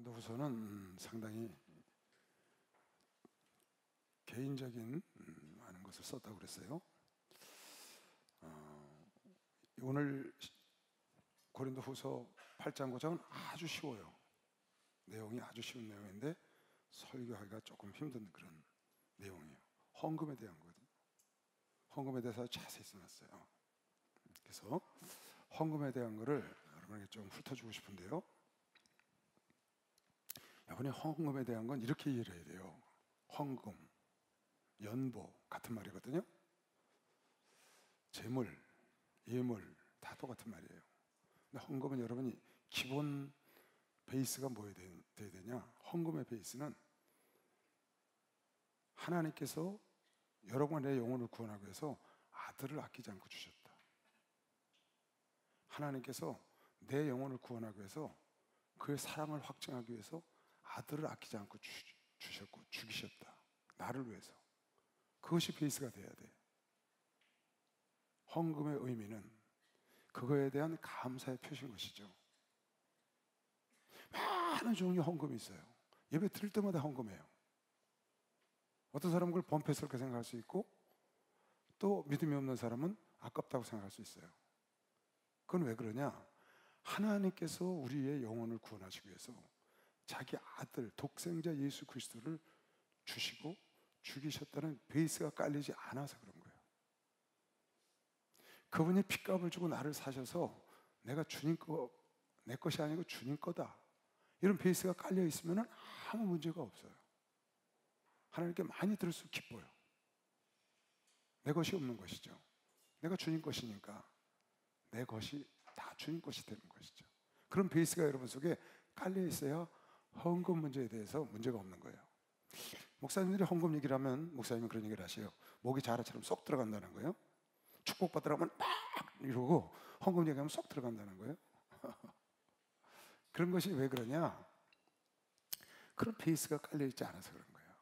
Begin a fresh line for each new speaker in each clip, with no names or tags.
고린도후서는 상당히 개인적인 많은 것을 썼다고 그랬어요. 오늘 고린도후서 8장 9장은 아주 쉬워요. 내용이 아주 쉬운 내용인데 설교하기가 조금 힘든 그런 내용이에요. 헌금에 대한 거거든요. 헌금에 대해서 자세히 써놨어요. 그래서 헌금에 대한 거를 여러분에게 좀 훑어주고 싶은데요. 여러분이 헌금에 대한 건 이렇게 이해를 해야 돼요. 헌금, 연보 같은 말이거든요. 재물, 예물 다 똑같은 말이에요. 근데 헌금은 여러분이 기본 베이스가 뭐여야 돼야 되냐? 헌금의 베이스는 하나님께서 여러분의 영혼을 구원하기 위해서 아들을 아끼지 않고 주셨다. 하나님께서 내 영혼을 구원하기 위해서 그의 사랑을 확증하기 위해서 아들을 아끼지 않고 주셨고 죽이셨다. 나를 위해서. 그것이 베이스가 돼야 돼. 헌금의 의미는 그거에 대한 감사의 표시인 것이죠. 많은 종류의 헌금이 있어요. 예배 드릴 때마다 헌금해요. 어떤 사람은 그걸 범패스럽게 생각할 수 있고 또 믿음이 없는 사람은 아깝다고 생각할 수 있어요. 그건 왜 그러냐? 하나님께서 우리의 영혼을 구원하시기 위해서 자기 아들 독생자 예수 그리스도를 주시고 죽이셨다는 베이스가 깔리지 않아서 그런 거예요. 그분이 핏값을 주고 나를 사셔서 내가 주님 거, 내 것이 아니고 주님 거다. 이런 베이스가 깔려 있으면 아무 문제가 없어요. 하나님께 많이 들을수록 기뻐요. 내 것이 없는 것이죠. 내가 주님 것이니까 내 것이 다 주님 것이 되는 것이죠. 그런 베이스가 여러분 속에 깔려 있어야 헌금 문제에 대해서 문제가 없는 거예요. 목사님들이 헌금 얘기를 하면 목사님은 그런 얘기를 하셔요. 목이 자라처럼 쏙 들어간다는 거예요. 축복받으라면 막 이러고 헌금 얘기하면 쏙 들어간다는 거예요. 그런 것이 왜 그러냐? 그런 베이스가 깔려있지 않아서 그런 거예요.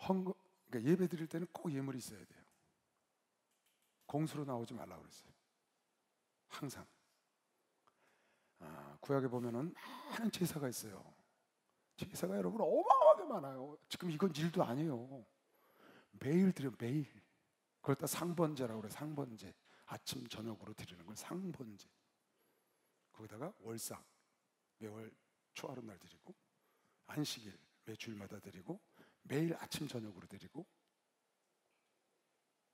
헌금, 그러니까 예배 드릴 때는 꼭 예물이 있어야 돼요. 공수로 나오지 말라고 그랬어요. 항상. 구약에 보면은 많은 제사가 있어요. 제사가 여러분 어마어마하게 많아요. 지금 이건 일도 아니에요. 매일 드려, 매일. 그걸 다 상번제라고 그래요. 상번제. 아침 저녁으로 드리는 걸 상번제. 거기다가 월삭 매월 초하루 날 드리고, 안식일 매 주일마다 드리고, 매일 아침 저녁으로 드리고,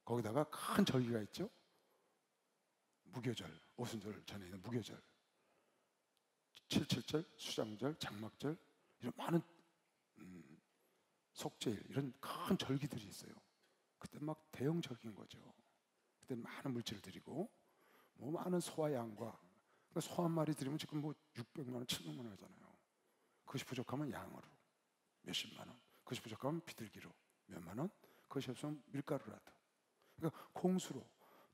거기다가 큰 절기가 있죠. 무교절, 오순절 전에 있는 무교절, 77절, 수장절, 장막절, 이런 많은 속죄일, 이런 큰 절기들이 있어요. 그때 막 대형 절기인 거죠. 그때 많은 물질을 드리고, 뭐 많은 소와 양과, 그러니까 소 한 마리 드리면 지금 뭐 600만 원, 700만 원 하잖아요. 그것이 부족하면 양으로 몇십만 원, 그것이 부족하면 비둘기로 몇만 원, 그것이 없으면 밀가루라도. 그러니까 공수로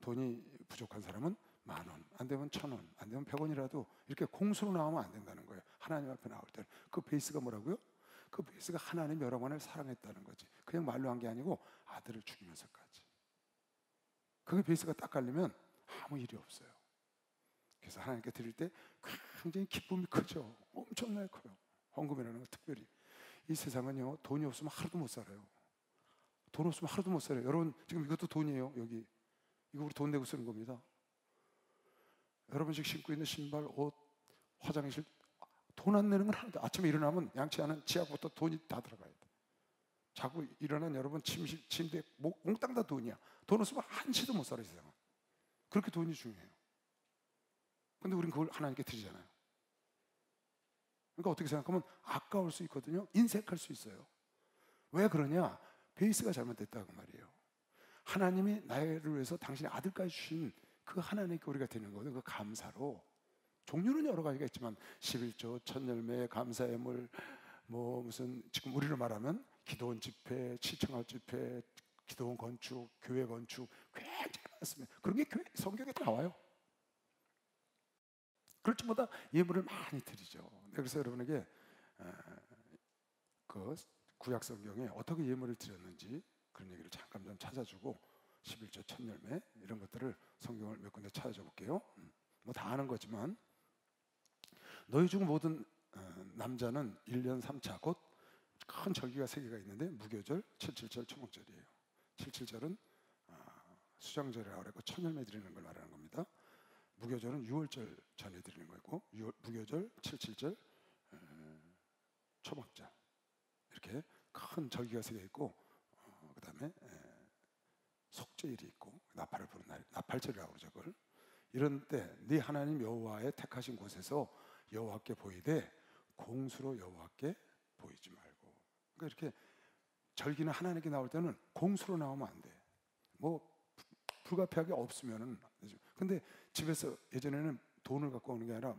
돈이 부족한 사람은 10,000원, 안 되면 1,000원, 안 되면 100원이라도 이렇게 공수로 나오면 안 된다는 거예요. 하나님 앞에 나올 때는. 그 베이스가 뭐라고요? 그 베이스가 하나님 여러분을 사랑했다는 거지. 그냥 말로 한 게 아니고 아들을 죽이면서까지. 그게 베이스가 딱 깔리면 아무 일이 없어요. 그래서 하나님께 드릴 때 굉장히 기쁨이 크죠. 엄청나게 커요. 헌금이라는 건 특별히. 이 세상은요, 돈이 없으면 하루도 못 살아요. 돈 없으면 하루도 못 살아요. 여러분, 지금 이것도 돈이에요, 여기. 이거 우리 돈 내고 쓰는 겁니다. 여러분 지금 신고 있는 신발, 옷, 화장실, 돈 안 내는 건 하나도. 아침에 일어나면 양치 하는 치약부터 돈이 다 들어가야 돼. 자고 일어난 여러분 침대, 몽땅 다 돈이야. 돈 없으면 한시도 못 살아요, 세상은. 그렇게 돈이 중요해요. 근데 우린 그걸 하나님께 드리잖아요. 그러니까 어떻게 생각하면 아까울 수 있거든요. 인색할 수 있어요. 왜 그러냐? 베이스가 잘못됐다고 말이에요. 하나님이 나를 위해서 당신의 아들까지 주신 그 하나님께 우리가 드리는 거거든요. 그 감사로. 종류는 여러 가지가 있지만 11조, 천열매, 감사예물, 뭐 무슨 지금 우리로 말하면 기도원 집회, 시청할 집회, 기도원 건축, 교회 건축 굉장히 많습니다. 그런 게 교회 성경에 나와요. 그럴 때마다 예물을 많이 드리죠. 그래서 여러분에게 그 구약 성경에 어떻게 예물을 드렸는지 그런 얘기를 잠깐 좀 찾아주고 11조 천열매 이런 것들을 성경을 몇 군데 찾아줘 볼게요. 뭐 다 아는 거지만 너희 중 모든 남자는 1년 3차 곧 큰 절기가 3개가 있는데 무교절, 칠칠절, 초목절이에요. 칠칠절은 수장절이라고 그러고 천열매 드리는 걸 말하는 겁니다. 무교절은 6월절 전에 드리는 거고 무교절, 칠칠절, 초막절 이렇게 큰 절기가 3개 있고 그 다음에 속죄일이 있고 나팔을 부는 날, 나팔절이라고 그러죠. 그걸 이런 때 네 하나님 여호와의 택하신 곳에서 여호와께 보이되 공수로 여호와께 보이지 말고. 그러니까 이렇게 절기는 하나님께 나올 때는 공수로 나오면 안 돼. 뭐 불가피하게 없으면은 안 되죠. 근데 집에서 예전에는 돈을 갖고 오는 게 아니라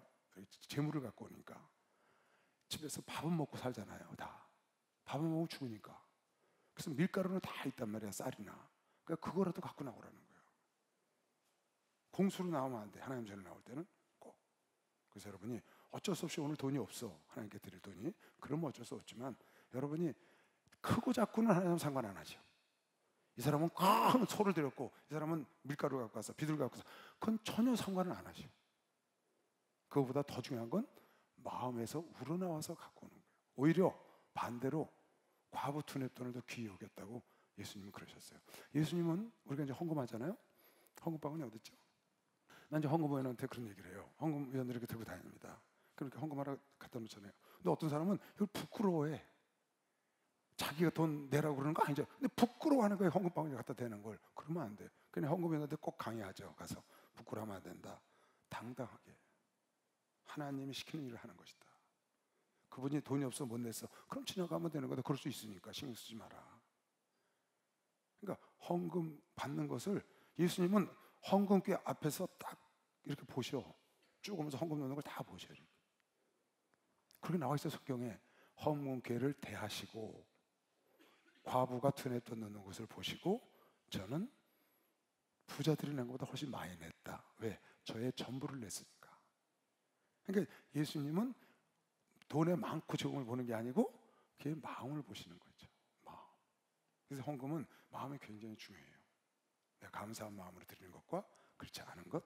재물을 갖고 오니까 집에서 밥은 먹고 살잖아요. 다 밥은 먹고 죽으니까. 그래서 밀가루는 다 있단 말이야. 쌀이나. 그러니까 그거라도 갖고 나오라는 거예요. 공수로 나오면 안 돼. 하나님 전에 나올 때는 꼭. 그래서 여러분이 어쩔 수 없이 오늘 돈이 없어. 하나님께 드릴 돈이. 그러면 어쩔 수 없지만 여러분이 크고 작고는 하나님 상관 안 하죠. 이 사람은 큰 소를 들였고 이 사람은 밀가루 갖고 와서 비둘 갖고 와서 그건 전혀 상관을 안 하죠. 그거보다 더 중요한 건 마음에서 우러나와서 갖고 오는 거예요. 오히려 반대로 과부 투nep돈을 더 귀히 여겼다고 예수님은 그러셨어요. 예수님은 우리가 이제 헌금하잖아요. 헌금방은 어디 있죠? 난 이제 헌금위원한테 그런 얘기를 해요. 헌금위원들이 이렇게 들고 다닙니다. 그러니까 헌금하러 갖다 놓잖아요. 근데 어떤 사람은 이걸 부끄러워해. 자기가 돈 내라고 그러는 거 아니죠. 근데 부끄러워하는 거예요. 헌금방에 갖다 대는 걸. 그러면 안 돼. 그냥 헌금위원한테 꼭 강의하죠. 가서 부끄러워하면 안 된다. 당당하게 하나님이 시키는 일을 하는 것이다. 그분이 돈이 없어 못 냈어. 그럼 지나가면 되는 거다. 그럴 수 있으니까 신경 쓰지 마라. 그러니까 헌금 받는 것을 예수님은 헌금기 앞에서 딱 이렇게 보셔. 쭉 오면서 헌금 넣는 걸 다 보셔요. 그렇게 나와 있어요. 성경에. 헌금기를 대하시고 과부가 투nep돈 넣는 것을 보시고 저는 부자들이 낸 것보다 훨씬 많이 냈다. 왜? 저의 전부를 냈으니까. 그러니까 예수님은 돈의 많고 적음을 보는 게 아니고 그의 마음을 보시는 거죠. 마음. 그래서 헌금은 마음이 굉장히 중요해요. 내가 감사한 마음으로 드리는 것과 그렇지 않은 것,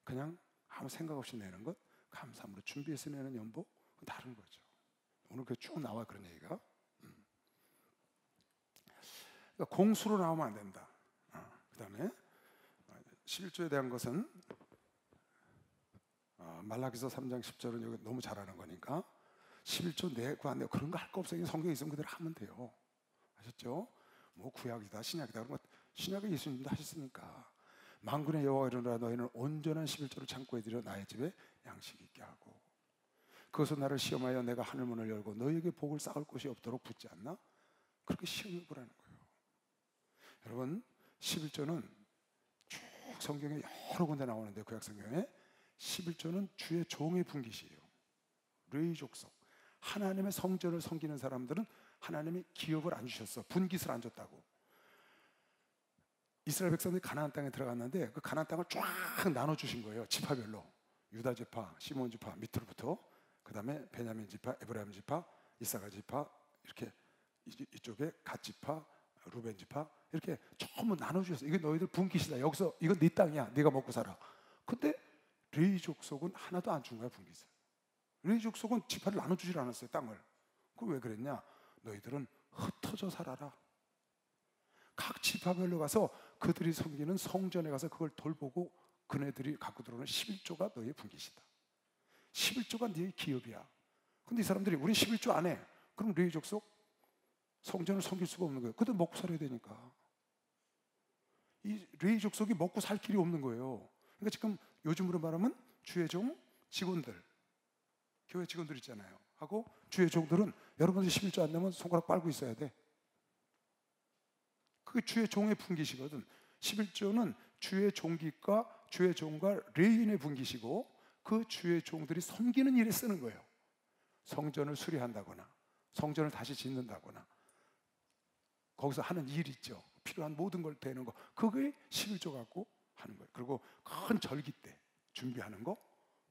그냥 아무 생각 없이 내는 것, 감사함으로 준비해서 내는 연보, 그건 다른 거죠. 오늘 그 쭉 나와 그런 얘기가. 그러니까 공수로 나오면 안 된다. 그 다음에 11조에 대한 것은 말라기서 3장 10절은 여기 너무 잘하는 거니까 11조 내고 안 내고 그런 거 할 거 없어요. 성경에 있으면 그대로 하면 돼요. 아셨죠? 뭐 구약이다 신약이다 그런 거 신약은 예수님도 하셨으니까 만군의 여호와가 이르노라 너희는 온전한 11조를 창고에 들여 나의 집에 양식이 있게 하고 그것은 나를 시험하여 내가 하늘문을 열고 너희에게 복을 쌓을 곳이 없도록 붙지 않나? 그렇게 시험해 보라는 거예요. 여러분 11조는 쭉 성경에 여러 군데 나오는데 구약 성경에 11조는 주의 종의 분깃이에요. 레위 족속 하나님의 성전을 섬기는 사람들은 하나님이 기업을 안 주셨어. 분깃을 안 줬다고. 이스라엘 백성들이 가나안 땅에 들어갔는데 그 가나안 땅을 쫙 나눠주신 거예요. 지파별로. 유다 지파, 시몬 지파 밑으로부터 그 다음에 베냐민 지파, 에브라임 지파, 이사가 지파 이렇게 이쪽에 갓 지파, 루벤 지파 이렇게 전부 나눠주셨어요. 이게 너희들 분깃이다. 여기서 이건 네 땅이야. 네가 먹고 살아. 근데 레위 족속은 하나도 안 준 거야. 분깃을. 레위 족속은 지파를 나눠주질 않았어요. 땅을. 그럼 왜 그랬냐? 너희들은 흩어져 살아라. 각 지파별로 가서 그들이 섬기는 성전에 가서 그걸 돌보고 그네들이 갖고 들어오는 11조가 너희의 분깃이다. 11조가 너희의 기업이야. 근데 이 사람들이 우린 11조 안 해. 그럼 레위 족속 성전을 섬길 수가 없는 거예요. 그들 먹고 살아야 되니까. 이 레위 족속이 먹고 살 길이 없는 거예요. 그러니까 지금 요즘으로 말하면 주의 종 직원들, 교회 직원들 있잖아요. 하고 주의 종들은 여러분들 11조 안 내면 손가락 빨고 있어야 돼. 그게 주의 종의 분깃이거든. 11조는 주의 종깃과 주의 종과 레위인의 분깃이고 그 주의 종들이 섬기는 일에 쓰는 거예요. 성전을 수리한다거나 성전을 다시 짓는다거나 거기서 하는 일 있죠. 필요한 모든 걸 대는 거. 그게 11조 갖고 하는 거예요. 그리고 큰 절기 때 준비하는 거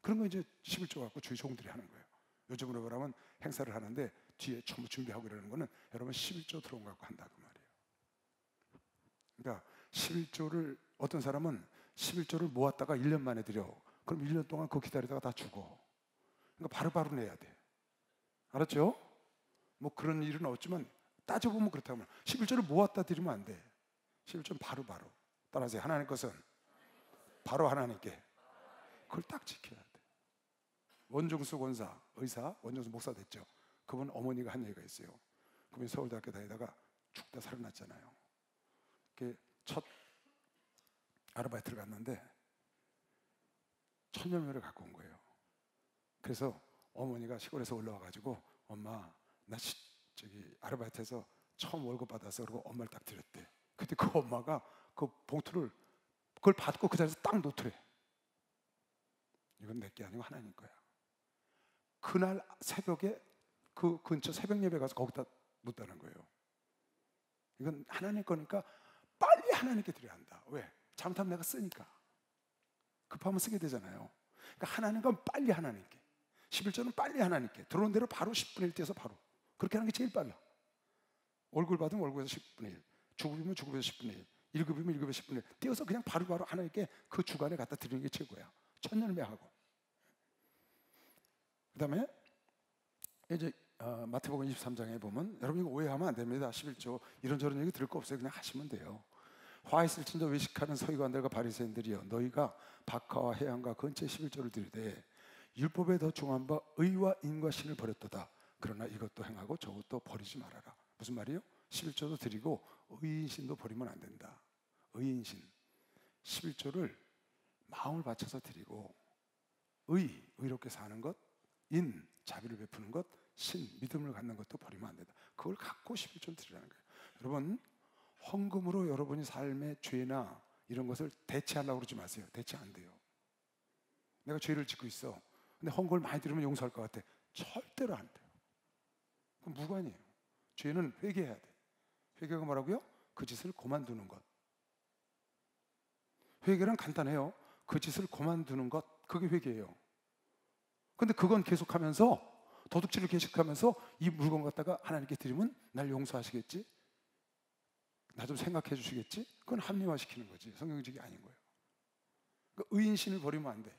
그런 거 이제 11조 갖고 주의 종들이 하는 거예요. 요즘으로 말하면 행사를 하는데 뒤에 전부 준비하고 이러는 거는 여러분 11조 들어온 거 갖고 한다 그 말이에요. 그러니까 11조를 어떤 사람은 11조를 모았다가 1년 만에 드려. 그럼 1년 동안 그거 기다리다가 다 죽어. 그러니까 바로바로 내야 돼. 알았죠? 뭐 그런 일은 없지만 따져보면 그렇다면 11조를 모았다 드리면 안 돼. 11조는 바로바로. 따라하세요. 하나님 것은 바로 하나님께. 그걸 딱 지켜야 돼. 원종수 권사, 의사, 원종수 목사 됐죠. 그분 어머니가 한 얘기가 있어요. 그분이 서울대학교 다니다가 죽다 살아났잖아요. 첫 아르바이트를 갔는데 천년묘를 갖고 온 거예요. 그래서 어머니가 시골에서 올라와가지고 엄마 나 저기 아르바이트에서 처음 월급 받아서 그러고 엄마를 딱 드렸대. 그때 그 엄마가 그 봉투를 그걸 받고 그 자리에서 딱 놓더래. 이건 내게 아니고 하나님 거야. 그날 새벽에 그 근처 새벽 예배 가서 거기다 놓다는 거예요. 이건 하나님 거니까 빨리 하나님께 드려야 한다. 왜? 잘못하면 내가 쓰니까. 급하면 쓰게 되잖아요. 그러니까 하나님 건 빨리 하나님께. 11조는 빨리 하나님께. 들어온 대로 바로 10분의 1 떼서 바로. 그렇게 하는 게 제일 빨라. 월급 받으면 월급에서 10분의 1. 주급이면 주급에서 10분의 1. 1급이면 1급에서 10분의 1. 떼어서 그냥 바로바로 하나님께 그 주간에 갖다 드리는 게 최고야. 천년매하고. 그 다음에 이제 마태복음 23장에 보면 여러분 이거 오해하면 안 됩니다. 11조 이런저런 얘기 들을 거 없어요. 그냥 하시면 돼요. 화 있을진저 외식하는 서기관들과 바리새인들이여 너희가 박하와 해양과 근처에 11조를 드리되 율법에 더 중한 바 의와 인과 신을 버렸도다. 그러나 이것도 행하고 저것도 버리지 말아라. 무슨 말이에요? 11조도 드리고 의인신도 버리면 안 된다. 의인신 11조를 마음을 바쳐서 드리고 의롭게 사는 것, 인 자비를 베푸는 것, 신 믿음을 갖는 것도 버리면 안 된다. 그걸 갖고 11조를 드리라는 거예요. 여러분 헌금으로 여러분이 삶의 죄나 이런 것을 대체하려고 그러지 마세요. 대체 안 돼요. 내가 죄를 짓고 있어. 근데 헌금을 많이 드리면 용서할 것 같아. 절대로 안 돼요. 그럼 무관이에요. 죄는 회개해야 돼. 회개가 뭐라고요? 그 짓을 그만두는 것. 회개는 간단해요. 그 짓을 그만두는 것. 그게 회개예요. 근데 그건 계속하면서 도둑질을 계속하면서 이 물건 갖다가 하나님께 드리면 날 용서하시겠지? 나 좀 생각해 주시겠지? 그건 합리화시키는 거지. 성경적이 아닌 거예요. 그러니까 의인신을 버리면 안 돼.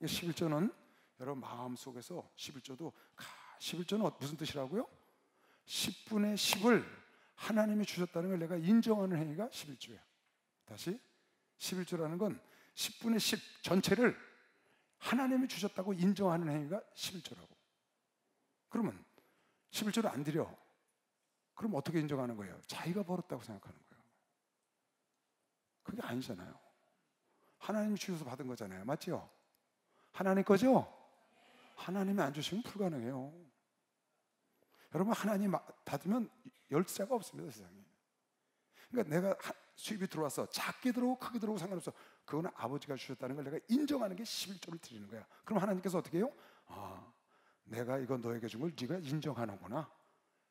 11조는 여러분 마음속에서 11조도 11조는 무슨 뜻이라고요? 10분의 10을 하나님이 주셨다는 걸 내가 인정하는 행위가 11조야. 다시 11조라는 건 10분의 10 전체를 하나님이 주셨다고 인정하는 행위가 11조라고. 그러면 11조를 안 드려. 그럼 어떻게 인정하는 거예요? 자기가 벌었다고 생각하는 거예요. 그게 아니잖아요. 하나님이 주셔서 받은 거잖아요. 맞죠? 하나님 거죠? 하나님이 안 주시면 불가능해요. 여러분 하나님 받으면 열자가 없습니다. 세상에. 그러니까 내가 수입이 들어와서 작게 들어오고 크게 들어오고 상관없어. 그거는 아버지가 주셨다는 걸 내가 인정하는 게 11조를 드리는 거야. 그럼 하나님께서 어떻게 해요? 아, 내가 이거 너에게 준 걸 네가 인정하는구나.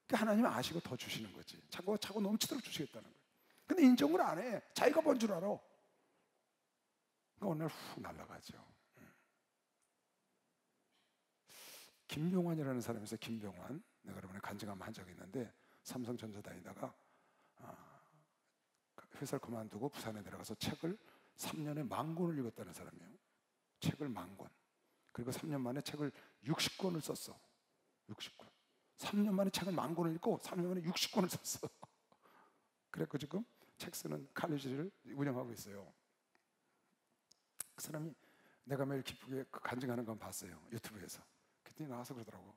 그러니까 하나님은 아시고 더 주시는 거지. 차고 넘치도록 주시겠다는 거예요. 근데 인정을 안 해. 자기가 뭔 줄 알아. 그러니까 어느 날 훅 날아가죠. 김병환이라는 사람이 있어요. 김병환. 내가 여러분에 간증한번 한 적이 있는데 삼성전자 다니다가 회사를 그만두고 부산에 내려가서 책을 3년에 10,000권을 읽었다는 사람이에요. 책을 10,000권. 그리고 3년 만에 책을 60권을 썼어. 60권. 3년 만에 책을 10,000권을 읽고 3년 만에 60권을 썼어. 그래서 지금 책 쓰는 칼리지를 운영하고 있어요. 그 사람이 내가 매일 기쁘게 그 간증하는 건 봤어요. 유튜브에서. 그랬더니 나와서 그러더라고.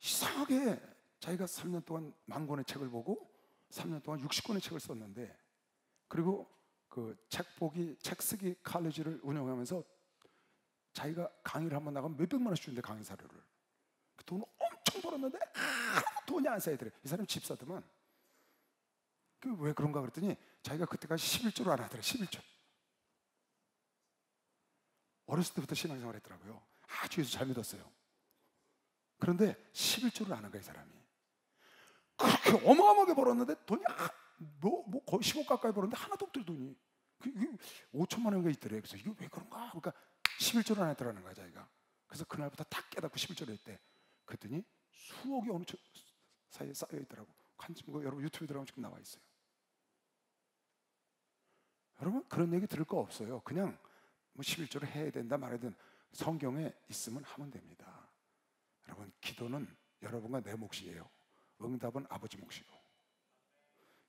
이상하게 자기가 3년 동안 10,000권의 책을 보고 3년 동안 60권의 책을 썼는데 그리고 그 책 쓰기 칼리지를 운영하면서 자기가 강의를 한번 나가면 몇백만 원씩 주는데 강의 사료를. 그 돈을 엄청 벌었는데 돈이 안 쌓이더래. 이 사람 집 사더만. 왜 그런가 그랬더니 자기가 그때까지 11조를 안 하더래. 11조. 어렸을 때부터 신앙생활 했더라고요. 아주 예수 잘 믿었어요. 그런데 11조를 안 한 거야 이 사람이. 그렇게 어마어마하게 벌었는데 돈이 거의 10억 가까이 벌었는데 하나도 없더래 돈이. 이게 5천만 원가 있더래. 그래서 이게 왜 그런가? 그러니까 11조를 안 했더라는 거야 자기가. 그래서 그날부터 딱 깨닫고 11조를 했대. 그랬더니 수억이 어느 사이에 쌓여 있더라고. 여러분 유튜브에 들어가면 지금 나와 있어요. 여러분 그런 얘기 들을 거 없어요. 그냥 뭐 11조를 해야 된다 말해야 된다. 성경에 있으면 하면 됩니다. 여러분, 기도는 여러분과 내 몫이에요. 응답은 아버지 몫이고.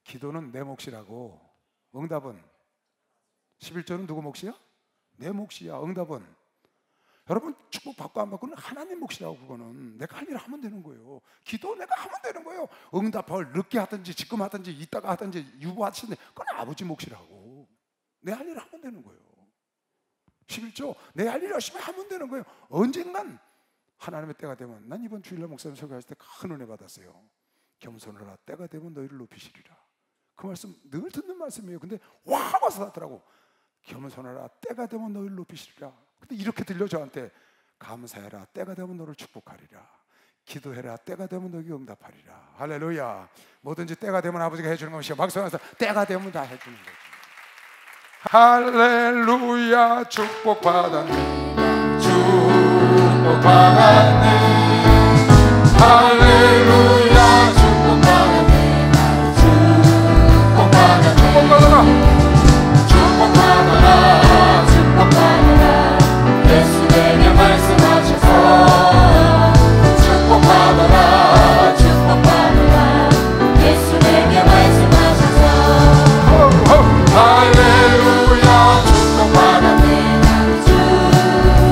기도는 내 몫이라고. 응답은 11조는 누구 몫이야? 내 몫이야. 응답은 여러분 축복 받고 안 받고는 하나님 몫이라고. 그거는 내가 할 일을 하면 되는 거예요. 기도 내가 하면 되는 거예요. 응답을 늦게 하든지 지금 하든지 이따가 하든지 유보하든지 그건 아버지 몫이라고. 내 할 일을 하면 되는 거예요. 11조 내 할 일 열심히 하면 되는 거예요. 언젠간 하나님의 때가 되면, 난 이번 주일날 목사님 설교하실 때 큰 은혜 받았어요. 겸손하라, 때가 되면 너희를 높이시리라. 그 말씀 늘 듣는 말씀이에요. 근데 와 와서 하더라고. 겸손하라, 때가 되면 너희를 높이시리라. 근데 이렇게 들려 저한테. 감사해라, 때가 되면 너를 축복하리라. 기도해라, 때가 되면 너에게 응답하리라. 할렐루야. 뭐든지 때가 되면 아버지가 해주는 것이요, 박수 나서 때가 되면 다 해주는 거죠. 할렐루야. 축복받았네, 축복받았네. 할렐루야. 축복받았네, 축복받았네. 축복받아라, 축복받아라, 축복받아라. 예수 내게 말씀하셔서 축복받아라, 축복받아라. 예수 내게 말씀하셔서 할렐루야. 축복받았네,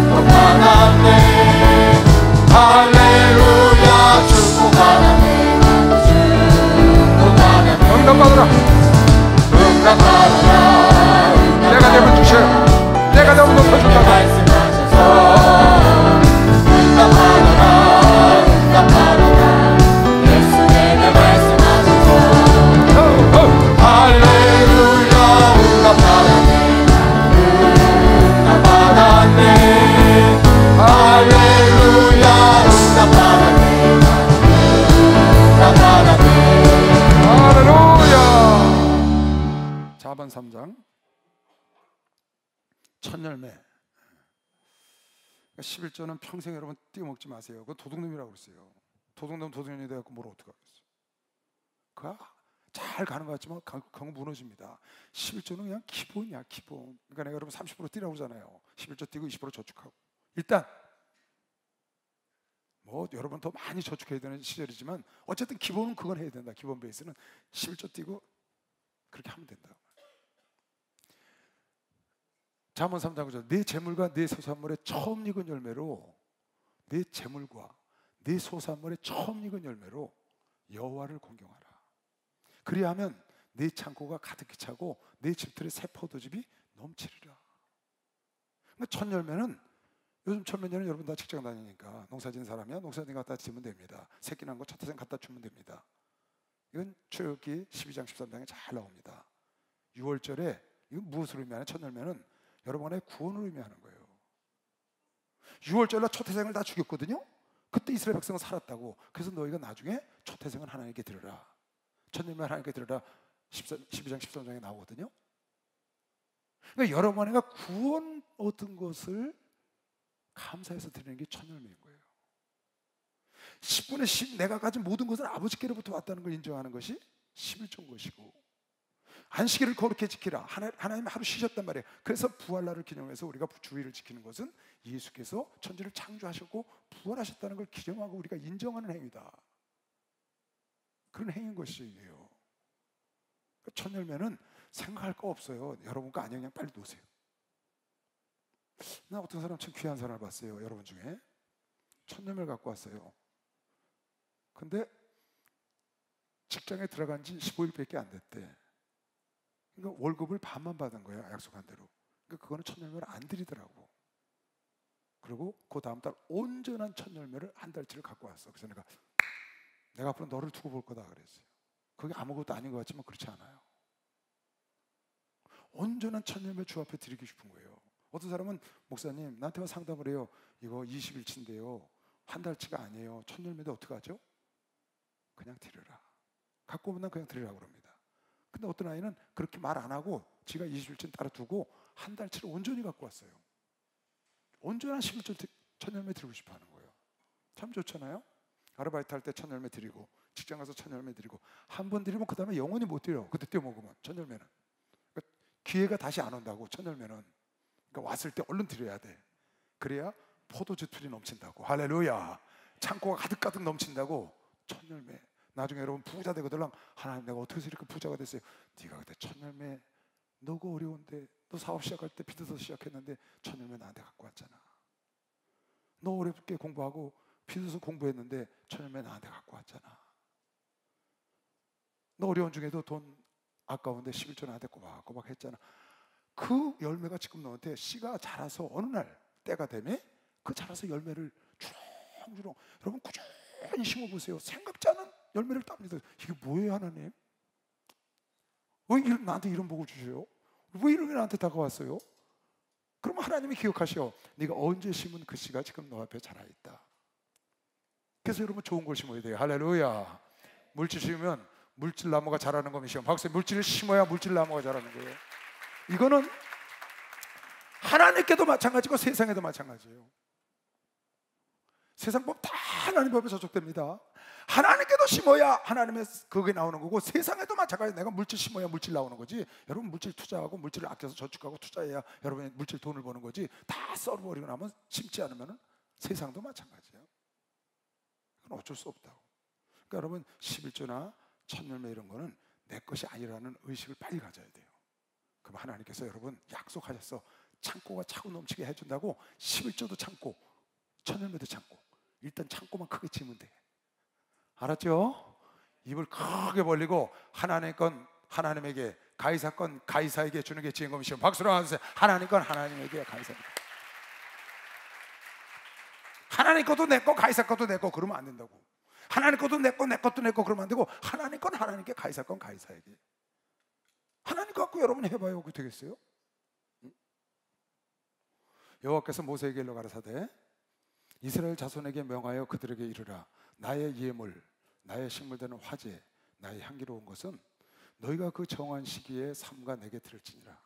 축복받았네. 할렐루야. 축복받았네, 축복받았네. 응답받아라, 응답받아라. 내가 되면 주셔요. 내가 되면 높여준다. 말씀하셔서 응답받아라, 응답받아라. 예수 내게 말씀하셔서 할렐루야. 응답받았네, 응답받았네. 할렐루야. 응답받았네, 응답받았네. 할렐루야. 자반 3장 첫 열매. 11조는 평생 여러분 띄워먹지 마세요. 그건 도둑놈이라고 그랬어요. 도둑놈 도둑년이 돼갖고 뭘 어떡하겠어요. 그가 잘 가는 것 같지만 결국 무너집니다. 11조는 그냥 기본이야, 기본. 그러니까 내가 여러분 30% 뛰라고 하잖아요. 11조 뛰고 20% 저축하고. 일단 뭐 여러분 더 많이 저축해야 되는 시절이지만 어쨌든 기본은 그건 해야 된다. 기본 베이스는 11조 뛰고 그렇게 하면 된다. 잠언 3장 9절. 내 재물과 내 소산물의 처음 익은 열매로, 내 재물과 내 소산물의 처음 익은 열매로 여호와를 공경하라. 그리하면 내 창고가 가득히 차고 내 집들의 새 포도즙이 넘치리라. 그러니까 첫 열매는, 요즘 첫 열매는 여러분 다 직장 다니니까 농사진 사람이야 농사진 갖다 주면 됩니다. 새끼 난 거 첫 태생 갖다 주면 됩니다. 이건 출애굽기 12장 13장에 잘 나옵니다. 6월절에 이건 무엇을 의미하냐? 첫 열매는 여러분의 구원을 의미하는 거예요. 6월절날 첫 태생을 다 죽였거든요. 그때 이스라엘 백성은 살았다고. 그래서 너희가 나중에 첫 태생을 하나님께 드려라, 첫 열매 하나님께 드려라, 12장 13장에 나오거든요. 그러니까 여러분가 구원 얻은 것을 감사해서 드리는 게 첫 열매인 거예요. 10분의 10 내가 가진 모든 것은 아버지께로부터 왔다는 걸 인정하는 것이 11조인 것이고, 안식일을 거룩히 지키라. 하나님 하루 쉬셨단 말이에요. 그래서 부활날을 기념해서 우리가 주일을 지키는 것은 예수께서 천지를 창조하셨고 부활하셨다는 걸 기념하고 우리가 인정하는 행위다. 그런 행위인 것이에요. 첫 열매는 생각할 거 없어요. 여러분 거 아니에요. 그냥 빨리 놓으세요. 나 어떤 사람 참 귀한 사람을 봤어요. 여러분 중에 첫 열매를 갖고 왔어요. 근데 직장에 들어간 지 15일밖에 안 됐대. 그러니까 월급을 반만 받은 거예요. 약속한 대로. 그러니까 그거는 첫 열매를 안 드리더라고. 그리고 그 다음 달 온전한 첫 열매를 한 달치를 갖고 왔어. 그래서 내가 앞으로 너를 두고 볼 거다 그랬어요. 그게 아무것도 아닌 것 같지만 그렇지 않아요. 온전한 첫 열매 주 앞에 드리고 싶은 거예요. 어떤 사람은 목사님 나한테만 상담을 해요. 이거 20일치인데요. 한 달치가 아니에요. 첫 열매인데 어떡하죠? 그냥 드려라. 갖고 오면 난 그냥 드리라고 그럽니다. 근데 어떤 아이는 그렇게 말 안 하고 지가 20일치는 따로 두고 한 달치를 온전히 갖고 왔어요. 온전한 11조 첫 열매 드리고 싶어 하는 거예요. 참 좋잖아요. 아르바이트 할 때 첫 열매 드리고 직장 가서 첫 열매 드리고 한 번 드리면 그 다음에 영원히 못 드려요. 그때 떼어먹으면 첫 열매는. 그러니까 기회가 다시 안 온다고 첫 열매는. 그러니까 왔을 때 얼른 드려야 돼. 그래야 포도주 틀이 넘친다고. 할렐루야. 창고가 가득가득 넘친다고. 첫 열매. 나중에 여러분 부자 되거든. 하나님 내가 어떻게 해서 이렇게 부자가 됐어요? 네가 그때 첫 열매, 너가 어려운데 너 사업 시작할 때 빚어서 시작했는데 첫 열매 나한테 갖고 왔잖아. 너 어렵게 공부하고 빚어서 공부했는데 첫 열매 나한테 갖고 왔잖아. 너 어려운 중에도 돈 아까운데 11조 나한테 꼬박꼬박 했잖아. 그 열매가 지금 너한테 씨가 자라서 어느 날 때가 되면 그 자라서 열매를 주렁주렁 여러분 꾸준히 심어보세요. 생각지 않은 열매를 땁니다. 이게 뭐예요 하나님? 왜 나한테 이런 복을 주셔요? 왜 이런 게 나한테 다가왔어요? 그러면 하나님이 기억하셔. 네가 언제 심은 그 씨가 지금 너 앞에 자라있다. 그래서 여러분 좋은 걸 심어야 돼요. 할렐루야. 물질 심으면 물질 나무가 자라는 겁니다. 박수. 물질을 심어야 물질 나무가 자라는 거예요. 이거는 하나님께도 마찬가지고 세상에도 마찬가지예요. 세상 법 다 하나님 법에 저촉됩니다. 하나님께도 심어야 하나님의 그게 나오는 거고, 세상에도 마찬가지. 내가 물질 심어야 물질 나오는 거지. 여러분 물질 투자하고 물질을 아껴서 저축하고 투자해야 여러분이 물질 돈을 버는 거지. 다 썰어버리고 나면 심지 않으면 세상도 마찬가지예요. 그건 어쩔 수 없다고. 그러니까 여러분 11조나 첫 열매 이런 거는 내 것이 아니라는 의식을 빨리 가져야 돼요. 그럼 하나님께서 여러분 약속하셨어. 창고가 차고 넘치게 해준다고. 11조도 참고 첫 열매도 참고 일단 창고만 크게 치면 돼. 알았죠? 입을 크게 벌리고 하나님 건 하나님에게, 가이사 건 가이사에게 주는 게 지혜금이시오. 박수로 하세요. 하나님 건 하나님에게, 가이사 하나님 것도 내 거, 가이사 것도 내 거. 그러면 안 된다고. 하나님 것도 내 거, 내 것도 내 거. 그러면 안 되고 하나님 건 하나님께, 가이사 건 가이사에게. 하나님 갖고 여러분이 해봐요. 그게 되겠어요? 여호와께서 모세에게 일러 가라사대 이스라엘 자손에게 명하여 그들에게 이르라. 나의 예물, 나의 식물되는 화제, 나의 향기로운 것은 너희가 그 정한 시기에 삼가 내게 드릴지니라.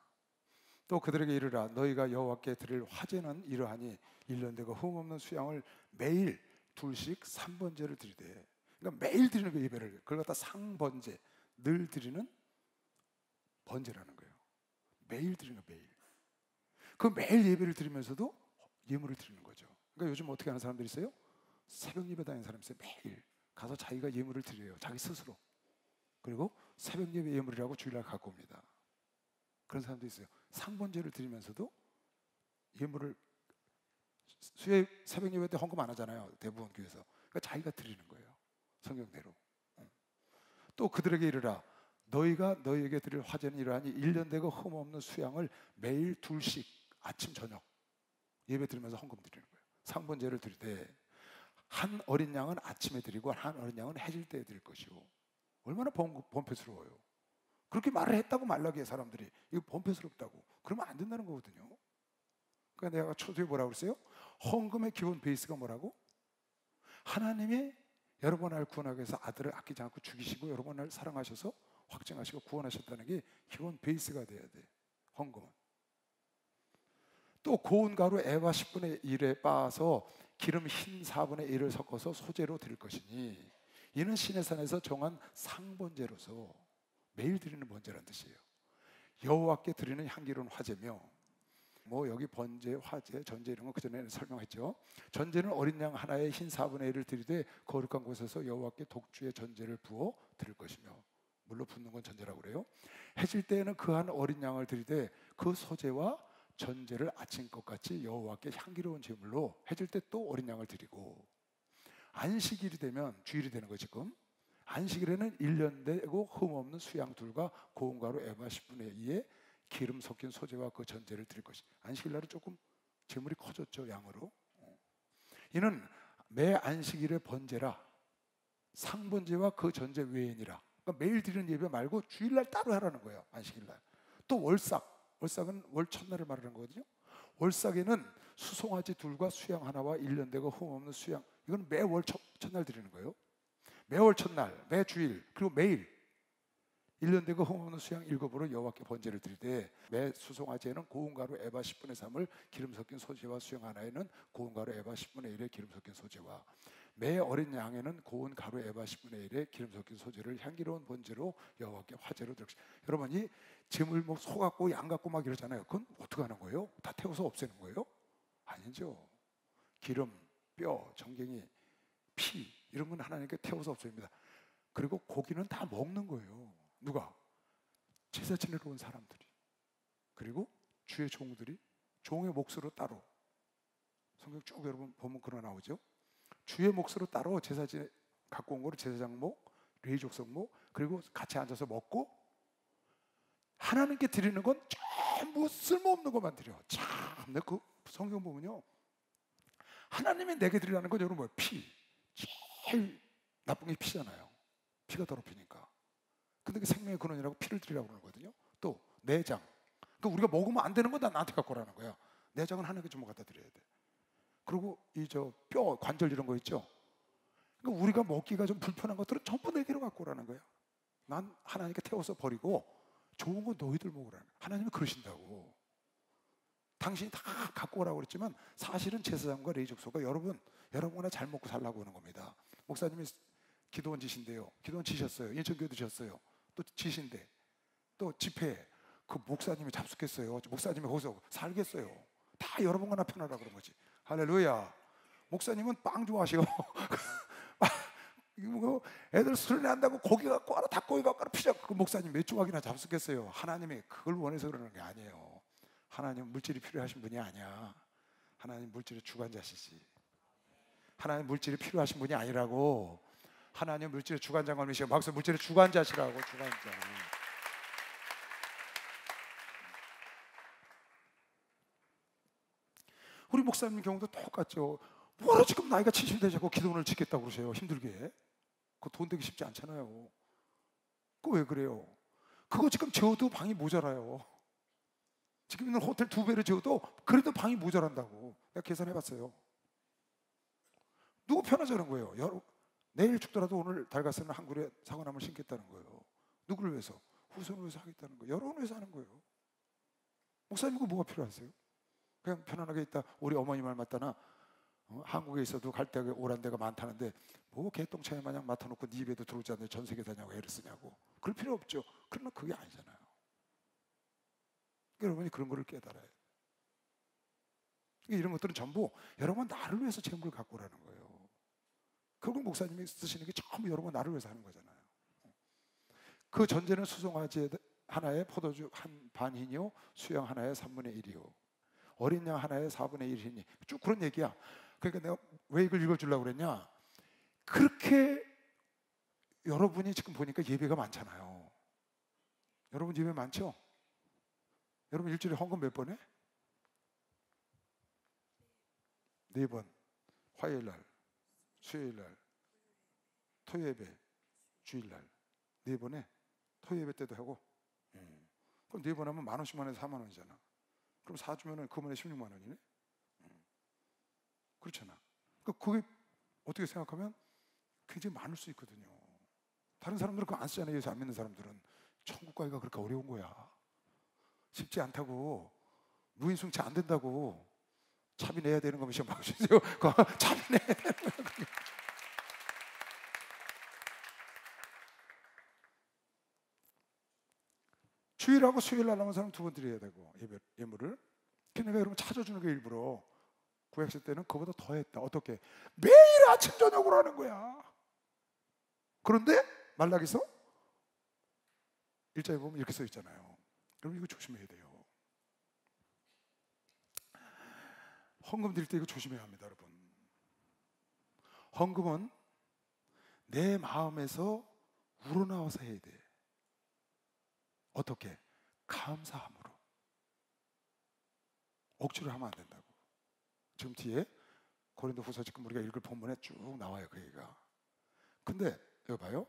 또 그들에게 이르라. 너희가 여호와께 드릴 화제는 이러하니 1년 되고 흠없는 수양을 매일 둘씩 3번제를 드리되. 그러니까 매일 드리는 그 예배를, 그걸 갖다 상번제, 늘 드리는 번제라는 거예요. 매일 드리는 거. 매일. 그 매일 예배를 드리면서도 예물을 드리는 거죠. 그러니까 요즘 어떻게 하는 사람들이 있어요? 새벽 예배 다니는 사람이 있어요. 매일 가서 자기가 예물을 드려요. 자기 스스로. 그리고 새벽 예배 예물이라고 주일날 갖고 옵니다. 그런 사람도 있어요. 상번제를 드리면서도 예물을, 새벽 예배 때 헌금 안 하잖아요. 대부분 교회에서. 그러니까 자기가 드리는 거예요. 성경대로. 또 그들에게 이르라. 너희가 너희에게 드릴 화제는 이러하니 1년 되고 흠없는 수양을 매일 둘씩 아침 저녁 예배 드리면서 헌금 드리는 거예요. 상번제를 드리되 한 어린 양은 아침에 드리고 한 어린 양은 해질 때에 드릴 것이요. 얼마나 범패스러워요. 그렇게 말을 했다고 말라기에 사람들이 이거 범패스럽다고. 그러면 안 된다는 거거든요. 그러니까 내가 초두에 뭐라고 그랬어요? 헌금의 기본 베이스가 뭐라고? 하나님이 여러분을 구원하기 위해서 아들을 아끼지 않고 죽이시고 여러분을 사랑하셔서 확증하시고 구원하셨다는 게 기본 베이스가 돼야 돼. 헌금은. 또 고운 가루 에바 10분의 1에 빻아서 기름 흰 4분의 1을 섞어서 소재로 드릴 것이니 이는 신의 산에서 정한 상번제로서 매일 드리는 번제라는 뜻이에요. 여호와께 드리는 향기로운 화제며, 뭐 여기 번제, 화제, 전제 이런 거 그전에 설명했죠. 전제는 어린 양 하나에 흰 4분의 1을 드리되 거룩한 곳에서 여호와께 독주의 전제를 부어 드릴 것이며, 물로 붓는 건 전제라고 그래요. 해질 때에는 그 한 어린 양을 드리되 그 소제와 전제를 아침것 같이 여호와께 향기로운 제물로 해질 때 또 어린 양을 드리고, 안식일이 되면 주일이 되는 거. 지금 안식일에는 1년 되고 흠없는 수양 둘과 고운 가루 에바 10분의 2에 기름 섞인 소제와 그 전제를 드릴 것이. 안식일 날은 조금 제물이 커졌죠, 양으로. 이는 매 안식일의 번제라 상번제와 그 전제 외에니라. 그러니까 매일 드리는 예배 말고 주일날 따로 하라는 거예요. 안식일날. 또 월삭, 월삭은 월 첫날을 말하는 거거든요. 월삭에는 수송아지 둘과 수양 하나와 1년 되고 흠없는 수양, 이건 매월 첫날 드리는 거예요. 매월 첫날, 매 주일, 그리고 매일 1년 되고 흠없는 수양 7으로 여호와께 번제를 드리되, 매 수송아지에는 고운 가루 에바 10분의 3을 기름 섞인 소재와 수양 하나에는 고운 가루 에바 10분의 1에 기름 섞인 소재와, 매 어린 양에는 고운 가루 에바 10분의 1에 기름 섞인 소재를 향기로운 번제로 여호와께 화제로 드릴 것이다. 여러분, 이 제물 뭐 소 같고 양 같고 막 이러잖아요. 그건 어떻게 하는 거예요? 다 태워서 없애는 거예요? 아니죠. 기름, 뼈, 정갱이, 피 이런 건 하나님께 태워서 없습니다. 그리고 고기는 다 먹는 거예요. 누가? 제사 지내러 온 사람들이. 그리고 주의 종들이 종의 몫으로 따로. 성경 쭉 여러분 보면 그러 나오죠. 주의 몫으로 따로 제사 지내 갖고 온 거를 제사장 목, 레위 족속 목, 그리고 같이 앉아서 먹고 하나님께 드리는 건 전부 쓸모없는 것만 드려. 참, 그 성경 보면요, 하나님이 내게 드리라는 건 여러분 뭐예요? 피. 제일 나쁜 게 피잖아요. 피가 더럽히니까. 근데 그 생명의 근원이라고 피를 드리라고 그러거든요. 또 내장. 그러니까 우리가 먹으면 안 되는 건 다 나한테 갖고 오라는 거야. 내장은 하나님께 좀 갖다 드려야 돼. 그리고 이 저 뼈, 관절 이런 거 있죠. 그러니까 우리가 먹기가 좀 불편한 것들은 전부 내게로 갖고 오라는 거야. 난 하나님께 태워서 버리고 좋은 거 너희들 먹으라는 거야. 하나님이 그러신다고. 당신이 다 갖고 오라고 그랬지만 사실은 제사장과 레위 족속과 여러분이나 잘 먹고 살라고 하는 겁니다. 목사님이 기도원 지신데요. 기도원 지셨어요. 인천교회도 지셨어요. 또 지신데 또 집회 그 목사님이 잡숫겠어요. 목사님이 거기서 살겠어요. 다 여러분과 나 편하라 그런 거지. 할렐루야. 목사님은 빵 좋아하시고 애들 술 난다고 고기 갖고 와라, 닭고기 갖고 와라, 피자. 그 목사님 몇 조각이나 잡숫겠어요. 하나님이 그걸 원해서 그러는 게 아니에요. 하나님 물질이 필요하신 분이 아니야. 하나님 물질의 주관자시지. 하나님 물질이 필요하신 분이 아니라고. 하나님 물질의 주관장관이시고 막상 물질의 주관자시라고. 주관자. 우리 목사님 경우도 똑같죠. 뭐라 지금 나이가 70대 자꾸 기도원을 짓겠다고 그러세요. 힘들게. 그거 돈 되기 쉽지 않잖아요. 그거 왜 그래요? 그거 지금 재워도 방이 모자라요. 지금 있는 호텔 2배를 재워도 그래도 방이 모자란다고. 내가 계산해봤어요. 누구 편하자는 거예요? 내일 죽더라도 오늘 달가스는 한 그릇 사과나무를 심겠다는 거예요. 누구를 위해서? 후손을 위해서 하겠다는 거예요. 여러분을 위해서 하는 거예요. 목사님 그 뭐가 필요하세요? 그냥 편안하게 있다. 우리 어머니 말 맞다나 한국에 있어도 갈 데가 오란 데가 많다는데 뭐 개똥차에 마냥 맡아놓고 네 입에도 들어오지 않는데 전 세계 다냐고 애를 쓰냐고. 그럴 필요 없죠. 그러나 그게 아니잖아요. 여러분이 그런 거를 깨달아야 돼요. 이런 것들은 전부 여러분 나를 위해서 재물을 갖고 오라는 거예요. 결국 목사님이 쓰시는 게 전부 여러분 나를 위해서 하는 거잖아요. 그 전제는 수송아지 하나에 포도주 한 반이요 수양 하나에 3분의 1이요 어린 양 하나에 4분의 1이니 쭉 그런 얘기야. 그러니까 내가 왜 이걸 읽어주려고 그랬냐, 그렇게 여러분이 지금 보니까 예배가 많잖아요. 여러분 예배 많죠? 여러분 일주일에 헌금 몇 번 해? 4번. 화요일날, 수요일날, 토요예배, 주일날 4번에 토요예배 때도 하고. 그럼 4번 하면 10,000원씩만 해서 4만 원이잖아. 그럼 4주면은 그만에 16만 원이네. 그렇잖아. 그러니까 그게 어떻게 생각하면 굉장히 많을 수 있거든요. 다른 사람들은 그거 안 쓰잖아요. 예수 안 믿는 사람들은. 천국 가기가 그렇게 어려운 거야. 쉽지 않다고. 무인승차 안 된다고. 차비 내야 되는 거면 시험 봐주세요. 차비 내야 되는 거야. 주일하고 수요일 남은 사람 2번 드려야 되고 예물을. 내가 여러분 찾아주는 게 일부러 구약시 때는 그보다 더 했다. 어떻게? 매일 아침 저녁으로 하는 거야. 그런데 말라기서 1장에 보면 이렇게 써 있잖아요. 여러분 이거 조심해야 돼요. 헌금 드릴 때 이거 조심해야 합니다. 여러분, 헌금은 내 마음에서 우러나와서 해야 돼. 어떻게? 감사함으로. 억지로 하면 안 된다고. 지금 뒤에 고린도후서 지금 우리가 읽을 본문에 쭉 나와요, 그 얘기가. 근데 여기 봐요.